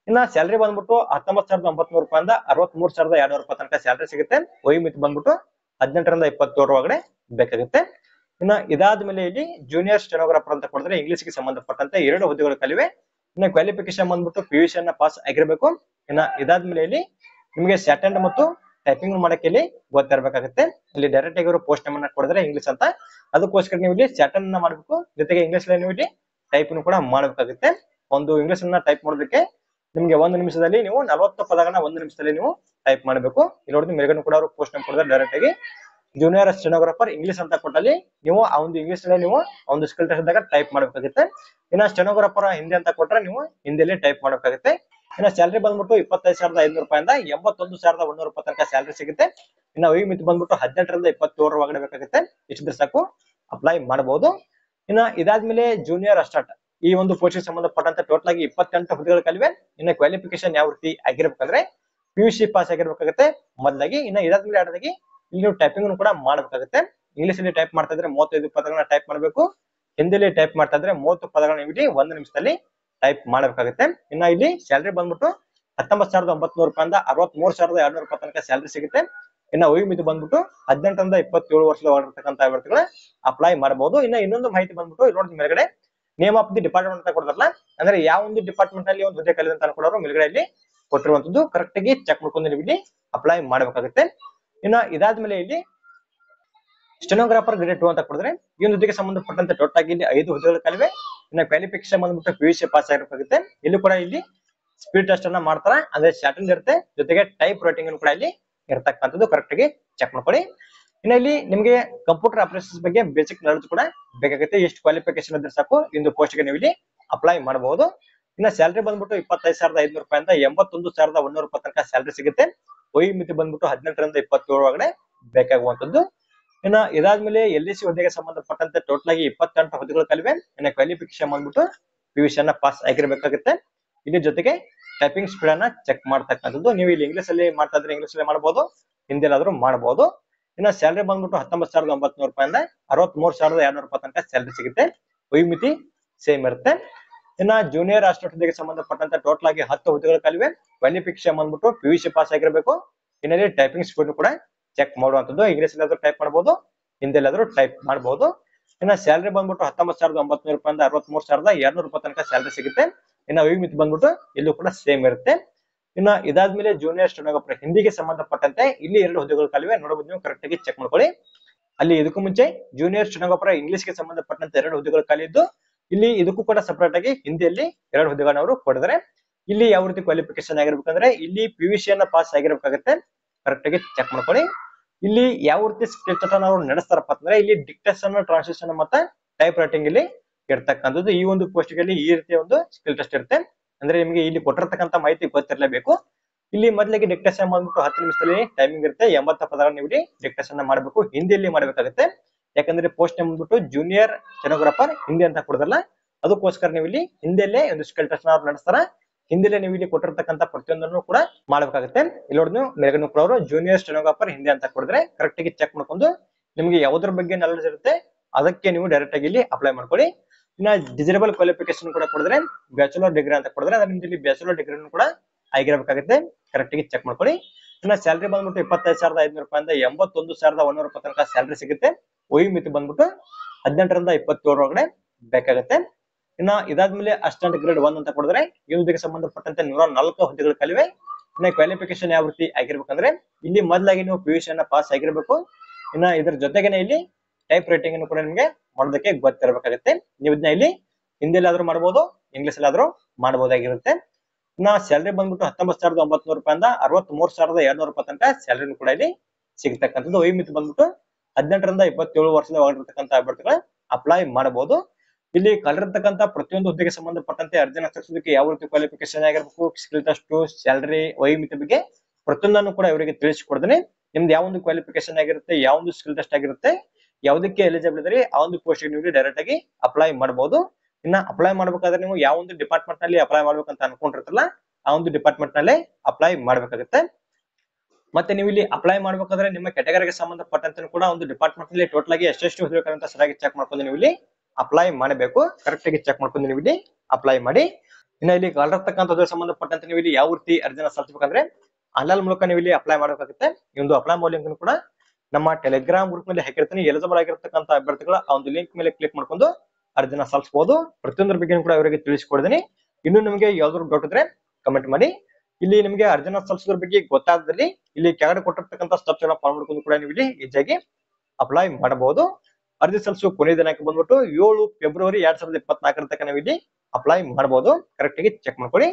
ಇನ್ನ ಸ್ಯಾಲರಿ ಬಂದ್ಬಿಟ್ಟು 19,900 ರೂಪಾಯಿಂದ 63,200 ರೂಪಾಯಿ ತನಕ ಸ್ಯಾಲರಿ ಸಿಗುತ್ತೆ. ವಯೋಮಿತಿ ಬಂದ್ಬಿಟ್ಟು 18ರಿಂದ 27 ಒಳಗಡೆ ಬೇಕಾಗುತ್ತೆ. ಇನ್ನ ಇದಾದ್ಮೇಲೆ ಇಲ್ಲಿ ಜೂನಿಯರ್ ಸ್ಟೆನೋಗ್ರಾಫರ್ ಅಂತ ಕೊಡಿದ್ರೆ ಇಂಗ್ಲಿಷ್ ಗೆ ಸಂಬಂಧಪಟ್ಟಂತೆ 2 ಹುದ್ದೆಗಳು ಖಾಲಿವೆ. ಇನ್ನು ಕ್ವಾಲಿಫಿಕೇಶನ್ ಬಂದ್ಬಿಟ್ಟು PUC ಅನ್ನ ಪಾಸ್ ಆಗಿರ್ಬೇಕು. ಇನ್ನ ಇದಾದ್ಮೇಲೆ ಇಲ್ಲಿ ನಿಮಗೆ ಸೆಟೆಂಡ್ ಮತ್ತು ಟೈಪಿಂಗ್ ಮಾಡಕ್ಕೆ ಇಲ್ಲಿ ಗೊತ್ತಿರಬೇಕಾಗುತ್ತೆ. ಇಲ್ಲಿ ಡೈರೆಕ್ಟ್ ಆಗಿ ಪೋಸ್ಟ್ ನೇಮ್ ಅನ್ನ ಕೊಡಿದ್ರೆ ಇಂಗ್ಲಿಷ್ ಅಂತ, ಅದಕ್ಕೋಸ್ಕರ ನೀವು ಇಲ್ಲಿ ಸೆಟೆಂಡ್ ಅನ್ನ ಮಾಡಬೇಕು. ಜೊತೆಗೆ ಇಂಗ್ಲಿಷ್ ನೀವು ಇಲ್ಲಿ ಟೈಪಿಂಗ್ ಕೂಡ ಮಾಡಬೇಕಾಗುತ್ತೆ. ಒಂದು ಇಂಗ್ಲಿಷ್ ಅನ್ನ ಟೈಪ್ ಮಾಡೋದಕ್ಕೆ ನಿಮ್ಗೆ 1 ನಿಮಿಷದಲ್ಲಿ ನೀವು 40 ಪದಗಳನ್ನ 1 ನಿಮಿಷದಲ್ಲಿ ನೀವು ಟೈಪ್ ಮಾಡಬೇಕು. ಇಲ್ಲಿ ನೋಡಿ ಮೇಲ್ಗಡೆ ಕೂಡ ಅವರು ಪೋಸ್ಟ್ ನೇಮ್ ಕೊಡಿದ್ರೆ ಡೈರೆಕ್ಟ್ ಆಗಿ ಜೂನಿಯರ್ ಸ್ಟೆನೋಗ್ರಾಫರ್ ಇಂಗ್ಲಿಷ್ ಅಂತ ಕೊಟ್ಟಲ್ಲಿ ನೀವು ಆ ಒಂದು ಇಂಗ್ಲಿಷ್ ನಲ್ಲಿ ನೀವು ಒಂದು ಸ್ಕಿಲ್ ಟೆಸ್ಟ್ ಇದ್ದಾಗ ಟೈಪ್ ಮಾಡಬೇಕಾಗುತ್ತೆ. ಇನ್ನ ಸ್ಟೆನೋಗ್ರಾಫರ್ ಹಿಂದಿ ಅಂತ ಕೊಟ್ರೆ ನೀವು ಹಿಂದಿಯಲ್ಲಿ ಟೈಪ್ ಮಾಡಬೇಕಾಗುತ್ತೆ. ಇನ್ನ ಸ್ಯಾಲರಿ ಬಂದ್ಬಿಟ್ಟು 25,500 ರೂಪಾಯಿಂದ 81,100 ರೂಪಾಯಿ ತನಕ ಸ್ಯಾಲರಿ ಸಿಗುತ್ತೆ. ಇನ್ನ ವಯೋಮಿತಿ ಬಂದ್ಬಿಟ್ಟು 18ರಿಂದ 27 ಒಳಗಡೆ ಬೇಕಾಗುತ್ತೆ. ಇಷ್ಟು ಸಾಕು ಅಪ್ಲೈ ಮಾಡಬಹುದು. ಇನ್ನ ಇದಾದ್ಮೇಲೆ ಜೂನಿಯರ್ ಅಸ್ಟಾಟ್ ಈ ಒಂದು ಪೋಸ್ಟ್ ಸಂಬಂಧಪಟ್ಟಂತೆ ಟೋಟಲ್ ಆಗಿ 28 ಹುದ್ದೆಗಳು ಖಾಲಿವೆ. ಇನ್ನ ಕ್ವಾಲಿಫಿಕೇಶನ್ ಯಾವ ರೀತಿ ಆಗಿರ್ಬೇಕಂದ್ರೆ PUC ಪಾಸ್ ಆಗಿರ್ಬೇಕಾಗುತ್ತೆ ಮೊದಲಾಗಿ. ಇನ್ನ ಇದಾದ್ಮೇಲೆ ಎರಡಾಗಿ ಇಲ್ಲಿ ನೀವು ಟೈಪಿಂಗ್ ಕೂಡ ಮಾಡಬೇಕಾಗುತ್ತೆ. ಇಂಗ್ಲಿಷ್ ಅಲ್ಲಿ ಟೈಪ್ ಮಾಡ್ತಾ ಇದ್ರೆ 35 ಪದಗಳನ್ನ ಟೈಪ್ ಮಾಡಬೇಕು. ಹಿಂದಿಲಿ ಟೈಪ್ ಮಾಡ್ತಾ ಇದ್ರೆ 30 ಪದಗಳನ್ನ ಇಲ್ಲಿ 1 ನಿಮಿಷದಲ್ಲಿ ಟೈಪ್ ಮಾಡಬೇಕಾಗುತ್ತೆ. ಇನ್ನ ಇಲ್ಲಿ ಸ್ಯಾಲರಿ ಬಂದ್ಬಿಟ್ಟು 19,900 ರೂಪಾಯಿಂದ 63,200 ರೂಪಾಯಿ ತನಕ ಸ್ಯಾಲರಿ ಸಿಗುತ್ತೆ. ಇನ್ನ ವಯೋಮಿತಿ ಬಂದ್ಬಿಟ್ಟು 18ರಿಂದ 27 ವರ್ಷದ ಒಳಗಿರ್ತಕ್ಕಂಥ ಅಭ್ಯರ್ಥಿಗಳು ಅಪ್ಲೈ ಮಾಡಬಹುದು. ಇನ್ನ ಇನ್ನೊಂದು ಮಾಹಿತಿ ಬಂದ್ಬಿಟ್ಟು ಇಲ್ಲಿ ನೋಡಿ ಮೇಲ್ಗಡೆ ನೇಮ್ ಆಫ್ ದಿ ಡಿಪಾರ್ಟ್ಮೆಂಟ್ ಅಂತ ಕೊಡ್ತಾರಲ್ಲ, ಅಂದ್ರೆ ಯಾವ ಒಂದು ಡಿಪಾರ್ಟ್ಮೆಂಟ್ ಅಲ್ಲಿ ಒಂದು ಹುದ್ದೆ ಖಾಲಿ ಅಂತ ಅನ್ಕೊಳ್ಳೋರು ಮೇಲ್ಗಡೆ ಇಲ್ಲಿ ಕೊಟ್ಟಿರುವಂತದ್ದು ಕರೆಕ್ಟ್ ಆಗಿ ಚೆಕ್ ಮಾಡ್ಕೊಂಡು ನೀವು ಇಲ್ಲಿ ಅಪ್ಲೈ ಮಾಡಬೇಕಾಗುತ್ತೆ. ಇನ್ನ ಇದಾದ್ಮೇಲೆ ಇಲ್ಲಿ ಸ್ಟೆನೋಗ್ರಾಫರ್ ಗ್ರೇಡ್ 2 ಅಂತ ಕೊಡಿದ್ರೆ ಈ ಒಂದು ಹುದ್ದೆಗೆ ಸಂಬಂಧಪಟ್ಟಂತೆ ಟೋಟಲ್ ಆಗಿ ಇಲ್ಲಿ 5 ಹುದ್ದೆಗಳು ಖಾಲಿವೆ. ಇನ್ನ ಕ್ವಾಲಿಫಿಕೇಶನ್ ಬಂದ್ಬಿಟ್ಟು PUC ಪಾಸ್ ಆಗಿರಬೇಕಾಗುತ್ತೆ. ಇಲ್ಲಿ ಕೂಡ ಇಲ್ಲಿ ಸ್ಪೀಡ್ ಟೆಸ್ಟ್ ಅನ್ನ ಮಾಡ್ತಾರ, ಅಂದ್ರೆ ಸ್ಟಾರ್ಟಿಂಗ್ ಇರುತ್ತೆ, ಜೊತೆಗೆ ಟೈಪ್ ರೈಟಿಂಗ್ ಕೂಡ ಇಲ್ಲಿ ಇರತಕ್ಕಂಥದ್ದು ಕರೆಕ್ಟ್ ಆಗಿ ಚೆಕ್ ಮಾಡ್ಕೊಳ್ಳಿ. ಇನ್ನ ಇಲ್ಲಿ ನಿಮಗೆ ಕಂಪ್ಯೂಟರ್ ಆಪರೇಷನ್ಸ್ ಬಗ್ಗೆ ಬೇಸಿಕ್ ನಾಲೆಜ್ ಕೂಡ ಬೇಕಾಗುತ್ತೆ. ಎಷ್ಟು ಕ್ವಾಲಿಫಿಕೇಶನ್ ಇದ್ರೆ ಸಾಕು ಇಂದು ಪೋಸ್ಟ್ ಗೆ ನೀವು ಇಲ್ಲಿ ಅಪ್ಲೈ ಮಾಡಬಹುದು. ಇನ್ನ ಸ್ಯಾಲರಿ ಬಂದ್ಬಿಟ್ಟು 25,500 ರೂಪಾಯಿಂದ 81,100 ರೂಪಾಯಿ ತನಕ ಸ್ಯಾಲರಿ ಸಿಗುತ್ತೆ. ವಯೋಮಿತಿ ಬಂದ್ಬಿಟ್ಟು 18ರಿಂದ 27 ಒಳಗಡೆ ಬೇಕಾಗುವಂತದ್ದು. ಇನ್ನ ಇದಾದ್ಮೇಲೆ LIC ಹುದ್ದೆಗೆ ಸಂಬಂಧಪಟ್ಟಂತೆ ಟೋಟಲ್ ಆಗಿ 28 ಹುದ್ದೆಗಳು ಖಾಲಿವೆ. ಇನ್ನ ಕ್ವಾಲಿಫಿಕೇಶನ್ ಬಂದ್ಬಿಟ್ಟು PUC ಅನ್ನ ಪಾಸ್ ಆಗಿರ್ಬೇಕಾಗುತ್ತೆ. ಇಲ್ಲಿ ಜೊತೆಗೆ ಟೈಪಿಂಗ್ ಸ್ಪೀಡ್ ಅನ್ನ ಚೆಕ್ ಮಾಡ್ತಕ್ಕಂಥದ್ದು. ನೀವು ಇಲ್ಲಿ ಇಂಗ್ಲಿಷ್ ಅಲ್ಲಿ ಮಾಡ್ತಾ ಇದ್ರೆ ಇಂಗ್ಲಿಷ್ ಅಲ್ಲಿ ಮಾಡಬಹುದು, ಹಿಂದಿಲಾದ್ರೂ ಮಾಡಬಹುದು. ಇನ್ನ ಸ್ಯಾಲರಿ ಬಂದ್ಬಿಟ್ಟು 19,900 ರೂಪಾಯಿಂದ 63,200 ರೂಪಾಯಿ ತನಕ ಸ್ಯಾಲರಿ ಸಿಗುತ್ತೆ. ವಯೋಮಿತಿ ಸೇಮ್ ಇರುತ್ತೆ. ಇನ್ನ ಜೂನಿಯರ್ ಅಸಿಸ್ಟೆಂಟ್ ಹುದ್ದೆಗೆ ಸಂಬಂಧಪಟ್ಟಂತೆ ಟೋಟಲ್ ಆಗಿ 10 ಹುದ್ದೆಗಳು ಖಾಲಿವೆ. ಕ್ವಾಲಿಫಿಕೇಶನ್ ಬಂದ್ಬಿಟ್ಟು PUC ಪಾಸ್ ಆಗಿರಬೇಕು. ಇನ್ನಲ್ಲಿ ಟೈಪಿಂಗ್ ಸ್ಪೀಡ್ ಕೂಡ ಚೆಕ್ ಮಾಡುವಂತದ್ದು. ಇಂಗ್ಲಿಷ್ ಅಲ್ಲಾದ್ರೂ ಟೈಪ್ ಮಾಡಬಹುದು, ಹಿಂದಿಲಾದ್ರೂ ಟೈಪ್ ಮಾಡಬಹುದು. ಇನ್ನ ಸ್ಯಾಲರಿ ಬಂದ್ಬಿಟ್ಟು 19,900 ರೂಪಾಯಿಂದ 63,200 ರೂಪಾಯಿ ತನಕ ಸ್ಯಾಲರಿ ಸಿಗುತ್ತೆ. ಇನ್ನ ವಯೋಮಿತಿ ಬಂದ್ಬಿಟ್ಟು ಇಲ್ಲೂ ಕೂಡ ಸೇಮ್ ಇರುತ್ತೆ. ಇನ್ನ ಇದಾದ್ಮೇಲೆ ಜೂನಿಯರ್ ಸ್ಟೆನೋಗ್ರಾಫರ್ ಹಿಂದಿಗೆ ಸಂಬಂಧಪಟ್ಟಂತೆ ಇಲ್ಲಿ 2 ಹುದ್ದೆಗಳು ಖಾಲಿವೆ. ನೋಡಬಹುದು, ನೀವು ಕರೆಕ್ಟ್ ಆಗಿ ಚೆಕ್ ಮಾಡ್ಕೊಳ್ಳಿ. ಅಲ್ಲಿ ಇದಕ್ಕೂ ಮುಂಚೆ ಜೂನಿಯರ್ ಸ್ಟೆನೋಗ್ರಾಫರ್ ಇಂಗ್ಲಿಷ್ ಗೆ ಸಂಬಂಧಪಟ್ಟಂತೆ 2 ಹುದ್ದೆಗಳು ಖಾಲಿ ಇದ್ದು, ಇಲ್ಲಿ ಇದಕ್ಕೂ ಕೂಡ ಸಪರೇಟ್ ಆಗಿ ಹಿಂದಿಯಲ್ಲಿ 2 ಹುದ್ದೆಗಳನ್ನ ಅವರು ಕೊಡಿದ್ರೆ ಇಲ್ಲಿ ಯಾವ ರೀತಿ ಕ್ವಾಲಿಫಿಕೇಶನ್ ಆಗಿರ್ಬೇಕಂದ್ರೆ ಇಲ್ಲಿ PUC ಅನ್ನ ಪಾಸ್ ಆಗಿರ್ಬೇಕಾಗುತ್ತೆ. ಕರೆಕ್ಟ್ ಆಗಿ ಚೆಕ್ ಮಾಡ್ಕೊಳ್ಳಿ. ಇಲ್ಲಿ ಯಾವ ರೀತಿ ಸ್ಕಿಲ್ ಟೆಸ್ಟ್ ಅನ್ನು ಅವರು ನಡೆಸ್ತಾರಪ್ಪ ಅಂದ್ರೆ ಇಲ್ಲಿ ಡಿಕ್ಟೇಷನ್, ಟ್ರಾನ್ಸ್ಲೇಷನ್ ಮತ್ತೆ ಟೈಪ್ ರೈಟಿಂಗ್ ಇಲ್ಲಿ ಇರ್ತಕ್ಕಂಥದ್ದು. ಈ ಒಂದು ಪೋಸ್ಟ್ ಗೆ ಈ ರೀತಿಯ ಒಂದು ಸ್ಕಿಲ್ ಟೆಸ್ಟ್ ಇರುತ್ತೆ. ಅಂದ್ರೆ ನಿಮಗೆ ಇಲ್ಲಿ ಕೊಟ್ಟಿರ್ತಕ್ಕಂಥ ಮಾಹಿತಿ ಗೊತ್ತಿರಲೇಬೇಕು. ಇಲ್ಲಿ ಮೊದಲಿಗೆ ಡಿಕ್ಟೇಷನ್ ಬಂದ್ಬಿಟ್ಟು 10 ನಿಮಿಷದಲ್ಲಿ ಟೈಮಿಂಗ್ ಇರುತ್ತೆ. 80 ಪದಗಳನ್ನ ನೀವು ಡಿಕ್ಟೇಷನ್ ಮಾಡಬೇಕು, ಹಿಂದಿಯಲ್ಲಿ ಮಾಡಬೇಕಾಗುತ್ತೆ. ಯಾಕಂದ್ರೆ ಪೋಸ್ಟ್ ನೇಮ್ ಬಂದ್ಬಿಟ್ಟು ಜೂನಿಯರ್ ಸ್ಟೆನೋಗ್ರಾಫರ್ ಹಿಂದಿ ಅಂತ ಕೊಡೋದಲ್ಲ, ಅದಕ್ಕೋಸ್ಕರ ನೀವು ಇಲ್ಲಿ ಹಿಂದಿಯಲ್ಲೇ ಒಂದು ಸ್ಕಿಲ್ ಟೆಸ್ಟ್ ಅವ್ರು ನಡೆಸ್ತಾರ. ಹಿಂದಿಲೇ ನೀವು ಇಲ್ಲಿ ಕೊಟ್ಟಿರ್ತಕ್ಕಂಥ ಪ್ರತಿಯೊಂದನ್ನು ಕೂಡ ಮಾಡಬೇಕಾಗುತ್ತೆ. ಇಲ್ಲಿ ನೋಡಿ ನೀವು ಮೇಲ್ಗಡೆ ಕೂಡ ಅವರು ಜೂನಿಯರ್ ಸ್ಟೆನೋಗ್ರಾಫರ್ ಹಿಂದಿ ಅಂತ ಕೊಡಿದ್ರೆ ಕರೆಕ್ಟ್ ಆಗಿ ಚೆಕ್ ಮಾಡ್ಕೊಂಡು ನಿಮಗೆ ಯಾವುದ್ರ ಬಗ್ಗೆ ನಾಲೆಜ್ ಇರುತ್ತೆ ಅದಕ್ಕೆ ನೀವು ಡೈರೆಕ್ಟ್ ಆಗಿ ಇಲ್ಲಿ ಅಪ್ಲೈ ಮಾಡ್ಕೊಳ್ಳಿ. ಇನ್ನ ಡಿಸೇಬಲ್ ಕ್ವಾಲಿಫಿಕೇಶನ್ ಕೂಡ ಕೊಡಿದ್ರೆ ಬ್ಯಾಚುಲರ್ ಡಿಗ್ರಿ ಅಂತ ಕೊಡಿದ್ರೆ ಅದ್ರ ನಿಮ್ಗೆ ಇಲ್ಲಿ ಬ್ಯಾಚುಲರ್ ಡಿಗ್ರಿ ಕೂಡ ಆಗಿರಬೇಕಾಗುತ್ತೆ. ಕರೆಕ್ಟ್ ಆಗಿ ಚೆಕ್ ಮಾಡ್ಕೊಳ್ಳಿ. ಇನ್ನ ಸ್ಯಾಲರಿ ಬಂದ್ಬಿಟ್ಟು 25,500 ರೂಪಾಯಿಂದ 81,100 ರೂಪಾಯಿ ತನಕ ಸ್ಯಾಲರಿ ಸಿಗುತ್ತೆ. ವಯೋಮಿತಿ ಬಂದ್ಬಿಟ್ಟು 18ರಿಂದ 27 ಒಳಗಡೆ ಬೇಕಾಗುತ್ತೆ. ಇನ್ನ ಇದಾದ್ಮೇಲೆ ಅಸಿಸ್ಟೆಂಟ್ ಗ್ರೇಡ್ 1 ಅಂತ ಕೊಡಿದ್ರೆ ಈ ಹುದ್ದೆಗೆ ಸಂಬಂಧಪಟ್ಟಂತೆ 104 ಹುದ್ದೆಗಳು ಖಾಲಿವೆ. ಇನ್ನ ಕ್ವಾಲಿಫಿಕೇಶನ್ ಯಾವ ರೀತಿ ಆಗಿರ್ಬೇಕಂದ್ರೆ ಇಲ್ಲಿ ಮೊದಲಾಗಿ ನೀವು PUC ಅನ್ನ ಪಾಸ್ ಆಗಿರ್ಬೇಕು. ಇನ್ನ ಇದ್ರ ಜೊತೆಗೇನೆ ಇಲ್ಲಿ ಟೈಪ್ ರೈಟಿಂಗ್ ಅನ್ನು ಕೂಡ ನಿಮಗೆ ಮಾಡೋದಕ್ಕೆ ಗೊತ್ತಿರಬೇಕಾಗುತ್ತೆ. ನೀವು ಇದನ್ನ ಇಲ್ಲಿ ಹಿಂದಿಲಾದ್ರೂ ಮಾಡಬಹುದು, ಇಂಗ್ಲಿಷ್ ಅಲ್ಲಾದ್ರೂ ಮಾಡಬಹುದಾಗಿರುತ್ತೆ. ಇನ್ನ ಸ್ಯಾಲರಿ ಬಂದ್ಬಿಟ್ಟು 19,900 ರೂಪಾಯಿಂದ 63,200 ರೂಪಾಯಿ ತನಕ ಸ್ಯಾಲರಿ ಕೂಡ ಇಲ್ಲಿ ಸಿಗತಕ್ಕಂಥದ್ದು. ವಯೋಮಿತಿ ಬಂದ್ಬಿಟ್ಟು 18ರಿಂದ 27 ವರ್ಷದ ಒಳಗಿರ್ತಕ್ಕಂಥ ಅಭ್ಯರ್ಥಿಗಳು ಅಪ್ಲೈ ಮಾಡಬಹುದು. ಇಲ್ಲಿ ಕಲಿರ್ತಕ್ಕಂಥ ಪ್ರತಿಯೊಂದು ಹುದ್ದೆಗೆ ಸಂಬಂಧಪಟ್ಟಂತೆ ಅರ್ಜಿನ ಸಲ್ಲಿಸೋದಕ್ಕೆ ಯಾವ ರೀತಿ ಕ್ವಾಲಿಫಿಕೇಶನ್ ಆಗಿರ್ಬೇಕು, ಸ್ಕಿಲ್ ಟೆಸ್ಟ್, ಸ್ಯಾಲರಿ, ವಯೋಮಿತಿ ಬಗ್ಗೆ ಪ್ರತಿಯೊಂದನ್ನು ಕೂಡ ಇವರಿಗೆ ತಿಳಿಸಿಕೊಡ್ತೀನಿ. ನಿಮ್ದು ಯಾವ ಒಂದು ಕ್ವಾಲಿಫಿಕೇಶನ್ ಆಗಿರುತ್ತೆ, ಯಾವ ಒಂದು ಸ್ಕಿಲ್ ಟೆಸ್ಟ್ ಆಗಿರುತ್ತೆ, ಯಾವುದಕ್ಕೆ ಎಲಿಜಿಬಲ್ ಇದ್ರೆ ಆ ಒಂದು ಪೋಸ್ಟ್ ನೀವು ಡೈರೆಕ್ಟ್ ಆಗಿ ಅಪ್ಲೈ ಮಾಡಬಹುದು. ಇನ್ನ ಅಪ್ಲೈ ಮಾಡ್ಬೇಕಾದ್ರೆ ನೀವು ಯಾವ ಒಂದು ಡಿಪಾರ್ಟ್ಮೆಂಟ್ ನಲ್ಲಿ ಅಪ್ಲೈ ಮಾಡ್ಬೇಕಂತ ಅನ್ಕೊಂಡಿರ್ತಾರಲ್ಲ ಆ ಒಂದು ಡಿಪಾರ್ಟ್ಮೆಂಟ್ ನಲ್ಲೇ ಅಪ್ಲೈ ಮಾಡ್ಬೇಕಾಗುತ್ತೆ. ಮತ್ತೆ ನೀವು ಇಲ್ಲಿ ಅಪ್ಲೈ ಮಾಡ್ಬೇಕಾದ್ರೆ ನಿಮ್ಮ ಕ್ಯಾಟಗರಿಗೆ ಸಂಬಂಧಪಟ್ಟಂತೆ ಕೂಡ ಒಂದು ಡಿಪಾರ್ಟ್ಮೆಂಟ್ ನಲ್ಲಿ ಟೋಟಲ್ ಆಗಿ ಎಷ್ಟೆಷ್ಟು ಹುದ್ದೆಗಳು ಅಂತ ಸರಿಯಾಗಿ ಚೆಕ್ ಮಾಡ್ಕೊಂಡು ನೀವು ಇಲ್ಲಿ ಅಪ್ಲೈ ಮಾಡಬೇಕು. ಕರೆಕ್ಟ್ ಆಗಿ ಚೆಕ್ ಮಾಡ್ಕೊಂಡು ನೀವು ಇಲ್ಲಿ ಅಪ್ಲೈ ಮಾಡಿ. ಇನ್ನ ಇಲ್ಲಿ ಕಲಿರ್ತಕ್ಕಂಥದ್ದು ಸಂಬಂಧಪಟ್ಟಂತೆ ನೀವು ಇಲ್ಲಿ ಯಾವ ರೀತಿ ಅರ್ಜಿನ ಸಲ್ಲಿಸಬೇಕಂದ್ರೆ ಆನ್ಲೈನ್ ಮೂಲಕ ನೀವು ಇಲ್ಲಿ ಅಪ್ಲೈ ಮಾಡಬೇಕಾಗುತ್ತೆ. ಈ ಒಂದು ಅಪ್ಲೈ ಮಾಡೋ ಲಿಂಕ್ ಕೂಡ ನಮ್ಮ ಟೆಲಿಗ್ರಾಮ್ ಗ್ರೂಪ್ ನಲ್ಲಿ ಹಾಕಿರ್ತೀನಿ. ಎಲಿಜಿಬಲ್ ಆಗಿರ್ತಕ್ಕಂಥ ಅಭ್ಯರ್ಥಿಗಳ ಆ ಒಂದು ಲಿಂಕ್ ಮೇಲೆ ಕ್ಲಿಕ್ ಮಾಡ್ಕೊಂಡು ಅರ್ಜಿನ ಸಲ್ಲಿಸಬಹುದು. ಪ್ರತಿಯೊಂದರ ಬಗ್ಗೆ ಕೂಡ ಅವರಿಗೆ ತಿಳಿಸಿಕೊಡ್ತೀನಿ. ಇನ್ನು ನಿಮಗೆ ಯಾವ್ದಾದ್ರು ಡೌಟ್ ಇದ್ರೆ ಕಮೆಂಟ್ ಮಾಡಿ. ಇಲ್ಲಿ ನಿಮಗೆ ಅರ್ಜಿನ ಸಲ್ಲಿಸೋದ್ರ ಬಗ್ಗೆ ಗೊತ್ತಾದಲ್ಲಿ ಇಲ್ಲಿ ಕೆಳಗಡೆ ಕೊಟ್ಟಿರ್ತಕ್ಕಂಥ ಸ್ಟೆಪ್ಸ್ ಗಳನ್ನ ಫಾಲೋ ಮಾಡ್ಕೊಂಡು ಕೂಡ ನೀವು ಇಲ್ಲಿ ಈಜಿಯಾಗಿ ಅಪ್ಲೈ ಮಾಡಬಹುದು. ಅರ್ಜಿ ಸಲ್ಲಿಸುವ ಕೊನೆಯ ದಿನಾಂಕ ಬಂದ್ಬಿಟ್ಟು 7 ಫೆಬ್ರವರಿ 2024 ತನಕ ನೀವು ಇಲ್ಲಿ ಅಪ್ಲೈ ಮಾಡಬಹುದು. ಕರೆಕ್ಟ್ ಆಗಿ ಚೆಕ್ ಮಾಡ್ಕೊಳ್ಳಿ.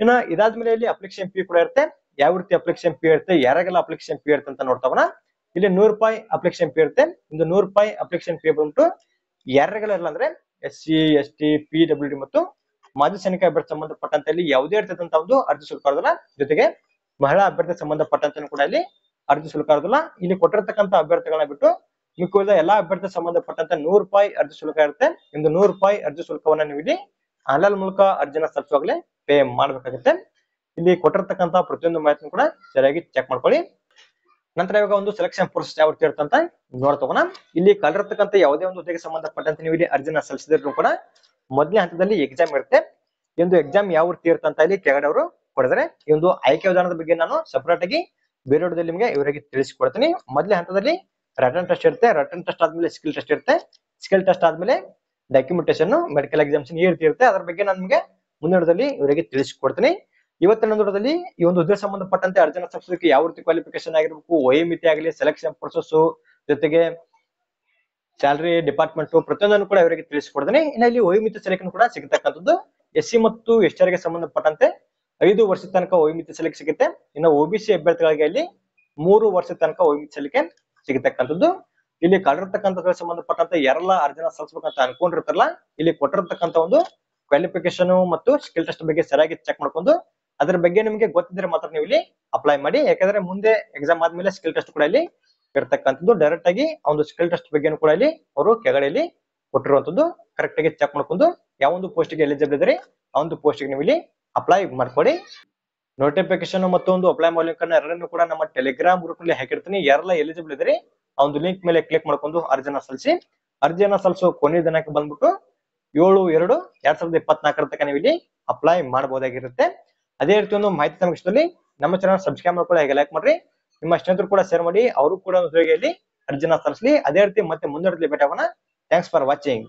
ಇನ್ನ ಇದಾದ್ಮೇಲೆ ಇಲ್ಲಿ ಅಪ್ಲಿಕೇಶನ್ ಫೀ ಕೂಡ ಇರುತ್ತೆ. ಯಾವ ರೀತಿ ಅಪ್ಲಿಕೇಶನ್ ಫೀ ಇರುತ್ತೆ, ಯಾರಿಗೆಲ್ಲ ಅಪ್ಲಿಕೇಶನ್ ಫೀ ಇರುತ್ತೆ ಅಂತ ನೋಡ್ತಾವನ. ಇಲ್ಲಿ 100 ರೂಪಾಯಿ ಅಪ್ಲಿಕೇಶನ್ ಫೀ ಇರುತ್ತೆ. ಒಂದು 100 ರೂಪಾಯಿ ಅಪ್ಲಿಕೇಶನ್ ಫೀ ಬಂದ್ಬಿಟ್ಟು ಯಾರಿಗೆಲ್ಲ ಇಲ್ಲ ಅಂದ್ರೆ SC ST PWD ಮತ್ತು ಮಾಜಿ ಸೈನಿಕ ಅಭ್ಯರ್ಥಿ ಸಂಬಂಧಪಟ್ಟಂತೆ ಇಲ್ಲಿ ಯಾವುದೇ ಇರ್ತಕ್ಕಂಥ ಒಂದು ಅರ್ಜಿ ಶುಲ್ಕ ಇರೋದಿಲ್ಲ. ಜೊತೆಗೆ ಮಹಿಳಾ ಅಭ್ಯರ್ಥಿ ಸಂಬಂಧಪಟ್ಟಂತೆ ಕೂಡ ಇಲ್ಲಿ ಅರ್ಜಿ ಶುಲ್ಕ ಇರೋದಿಲ್ಲ. ಇಲ್ಲಿ ಕೊಟ್ಟಿರ್ತಕ್ಕಂಥ ಅಭ್ಯರ್ಥಿಗಳನ್ನ ಬಿಟ್ಟು ಮಿಕ್ಕಿದ ಎಲ್ಲಾ ಅಭ್ಯರ್ಥಿ ಸಂಬಂಧಪಟ್ಟಂತೆ 100 ರೂಪಾಯಿ ಅರ್ಜಿ ಶುಲ್ಕ ಇರುತ್ತೆ. ಒಂದು 100 ರೂಪಾಯಿ ಅರ್ಜಿ ಶುಲ್ಕವನ್ನ ನೀವು ಇಲ್ಲಿ ಆನ್ಲೈನ್ ಮೂಲಕ ಅರ್ಜಿನ ಸಲ್ಲಿಸುವಾಗಲೇ ಪೇ ಮಾಡಬೇಕಾಗುತ್ತೆ. ಇಲ್ಲಿ ಕೊಟ್ಟಿರ್ತಕ್ಕಂಥ ಪ್ರತಿಯೊಂದು ಮಾಹಿತಿ ಕೂಡ ಸರಿಯಾಗಿ ಚೆಕ್ ಮಾಡ್ಕೊಳ್ಳಿ. ನಂತರ ಇವಾಗ ಒಂದು ಸೆಲೆಕ್ಷನ್ ಪ್ರೋಸೆಸ್ ಯಾವ ರೀತಿ ಇರುತ್ತೆ ಅಂತ ನೋಡ್ತಗೋಣ. ಇಲ್ಲಿ ಕಲಿರ್ತಕ್ಕಂಥ ಯಾವುದೇ ಒಂದು ಹುದ್ದೆಗೆ ಸಂಬಂಧಪಟ್ಟಂತೆ ನೀವು ಇಲ್ಲಿ ಅರ್ಜಿನ ಸಲ್ಲಿಸಿದ್ರು ಕೂಡ ಮೊದಲನೇ ಹಂತದಲ್ಲಿ ಎಕ್ಸಾಮ್ ಇರುತ್ತೆ. ಈ ಒಂದು ಎಕ್ಸಾಮ್ ಯಾವ ರೀತಿ ಇರುತ್ತೆ ಅಂತ ಇಲ್ಲಿ ಕೆಳಗಡೆ ಅವರು ಕೊಡಿದ್ರೆ, ಈ ಒಂದು ಆಯ್ಕೆ ವಿಧಾನದ ಬಗ್ಗೆ ನಾನು ಸಪರೇಟ್ ಆಗಿ ಬೇರೆ ವಿಡಿಯೋದಲ್ಲಿ ನಿಮಗೆ ಇವರಿಗೆ ತಿಳಿಸಿಕೊಡ್ತೀನಿ. ಮೊದಲನೇ ಹಂತದಲ್ಲಿ ರಿಟನ್ ಟೆಸ್ಟ್ ಇರುತ್ತೆ. ರಿಟನ್ ಟೆಸ್ಟ್ ಆದ್ಮೇಲೆ ಸ್ಕಿಲ್ ಟೆಸ್ಟ್ ಇರುತ್ತೆ. ಸ್ಕಿಲ್ ಟೆಸ್ಟ್ ಆದ್ಮೇಲೆ ಡಾಕ್ಯುಮೆಂಟೇಶನ್, ಮೆಡಿಕಲ್ ಎಕ್ಸಾಮಿನೇಷನ್ ಈ ರೀತಿ ಇರುತ್ತೆ. ಅದ್ರ ಬಗ್ಗೆ ನಾನು ನಿಮಗೆ ಮುಂದಿನ ವಿಡಿಯೋದಲ್ಲಿ ಇವರಿಗೆ ತಿಳಿಸಿಕೊಡ್ತೀನಿ. ಇವತ್ತಿನ ವಿಡಿಯೋದಲ್ಲಿ ಈ ಒಂದು ಹುದ್ದೆ ಸಂಬಂಧಪಟ್ಟಂತೆ ಅರ್ಜಿನ ಸಲ್ಲಿಸೋದಕ್ಕೆ ಯಾವ ರೀತಿ ಕ್ವಾಲಿಫಿಕೇಶನ್ ಆಗಿರಬೇಕು, ವಯೋಮಿತಿ ಆಗಲಿ, ಸೆಲೆಕ್ಷನ್ ಪ್ರೊಸೆಸ್ ಜೊತೆಗೆ ಸ್ಯಾಲರಿ ಡಿಪಾರ್ಟ್ಮೆಂಟ್ ಪ್ರತಿಯೊಂದನ್ನು ಕೂಡ ಇವರಿಗೆ ತಿಳಿಸಿಕೊಡ್ತೀನಿ. ಇನ್ನು ಇಲ್ಲಿ ವಯೋಮಿತಿ ಸೆಲೆಕ್ಷನ್ ಕೂಡ ಸಿಗತಕ್ಕಂಥದ್ದು SC ಮತ್ತು ST ಗೆ ಸಂಬಂಧಪಟ್ಟಂತೆ 5 ವರ್ಷದ ತನಕ ವಯೋಮಿತಿ ಸಲಿಕೆ ಸಿಗುತ್ತೆ. ಇನ್ನು OBC ಅಭ್ಯರ್ಥಿಗಳಿಗೆ ಇಲ್ಲಿ 3 ವರ್ಷದ ತನಕ ವಯೋಮಿತಿ ಸಲಿಕೆ ಸಿಗತಕ್ಕಂಥದ್ದು. ಇಲ್ಲಿ ಕಲಿರ್ತಕ್ಕಂಥ ಸಂಬಂಧಪಟ್ಟಂತೆ ಯಾರೆಲ್ಲ ಅರ್ಜಿನ ಸಲ್ಲಿಸಬೇಕಂತ ಅನ್ಕೊಂಡಿರ್ತಾರಲ್ಲ, ಇಲ್ಲಿ ಕೊಟ್ಟಿರ್ತಕ್ಕಂಥ ಒಂದು ಕ್ವಾಲಿಫಿಕೇಶನ್ ಮತ್ತು ಸ್ಕಿಲ್ ಟೆಸ್ಟ್ ಬಗ್ಗೆ ಸರಿಯಾಗಿ ಚೆಕ್ ಮಾಡ್ಕೊಂಡು ಅದ್ರ ಬಗ್ಗೆ ನಿಮಗೆ ಗೊತ್ತಿದ್ರೆ ಮಾತ್ರ ನೀವು ಇಲ್ಲಿ ಅಪ್ಲೈ ಮಾಡಿ. ಯಾಕಂದ್ರೆ ಮುಂದೆ ಎಕ್ಸಾಮ್ ಆದ್ಮೇಲೆ ಸ್ಕಿಲ್ ಟೆಸ್ಟ್ ಕೂಡ ಇಲ್ಲಿ ಇರ್ತಕ್ಕಂಥದ್ದು. ಡೈರೆಕ್ಟ್ ಆಗಿ ಆ ಒಂದು ಸ್ಕಿಲ್ ಟೆಸ್ಟ್ ಬಗ್ಗೆ ಕೂಡ ಇಲ್ಲಿ ಅವರು ಕೆಳಗಡೆಯಲ್ಲಿ ಕೊಟ್ಟಿರುವಂತದ್ದು. ಕರೆಕ್ಟ್ ಆಗಿ ಚೆಕ್ ಮಾಡ್ಕೊಂಡು ಯಾವ ಒಂದು ಪೋಸ್ಟ್ ಗೆ ಎಲಿಜಿಬಲ್ ಇದ್ರೆ ಆ ಒಂದು ಪೋಸ್ಟ್ ಗೆ ನೀವು ಇಲ್ಲಿ ಅಪ್ಲೈ ಮಾಡ್ಕೊಡಿ. ನೋಟಿಫಿಕೇಶನ್ ಮತ್ತು ಒಂದು ಅಪ್ಲೈ ಮಾಡೋ ಲಿಂಕ್ ಅನ್ನ ಎರಡನ್ನೂ ಕೂಡ ನಮ್ಮ ಟೆಲಿಗ್ರಾಮ್ ಗ್ರೂಪ್ ನಲ್ಲಿ ಹಾಕಿರ್ತೀನಿ. ಯಾರೆಲ್ಲ ಎಲಿಜಿಬಲ್ ಇದ್ರೆ ಆ ಒಂದು ಲಿಂಕ್ ಮೇಲೆ ಕ್ಲಿಕ್ ಮಾಡ್ಕೊಂಡು ಅರ್ಜಿನ ಸಲ್ಲಿಸಿ. ಅರ್ಜಿಯನ್ನ ಸಲ್ಲಿಸೋ ಕೊನೆಯ ದಿನಾಂಕ ಬಂದ್ಬಿಟ್ಟು 7/2/2024 ತನಕ ನೀವು ಇಲ್ಲಿ ಅಪ್ಲೈ ಮಾಡಬಹುದಾಗಿರುತ್ತೆ. ಅದೇ ರೀತಿ ಒಂದು ಮಾಹಿತಿ ನಮಗೆ ಇಷ್ಟದಲ್ಲಿ ನಮ್ಮ ಚಾನಲ್ ಸಬ್ಸ್ಕ್ರೈಬ್ ಮಾಡ್ಕೊಳ್ಳಿ, ಹಾಗೆ ಲೈಕ್ ಮಾಡ್ರಿ. ನಿಮ್ಮ ಸ್ನೇಹಿತರು ಕೂಡ ಶೇರ್ ಮಾಡಿ, ಅವರು ಕೂಡ ಒಂದು ಅರ್ಜಿನ ಸಲ್ಲಿಸಲಿ. ಅದೇ ರೀತಿ ಮತ್ತೆ ಮುಂದುವರೆದಲಿ ಭೇಟಿ ಆಗೋಣ. Thanks for watching.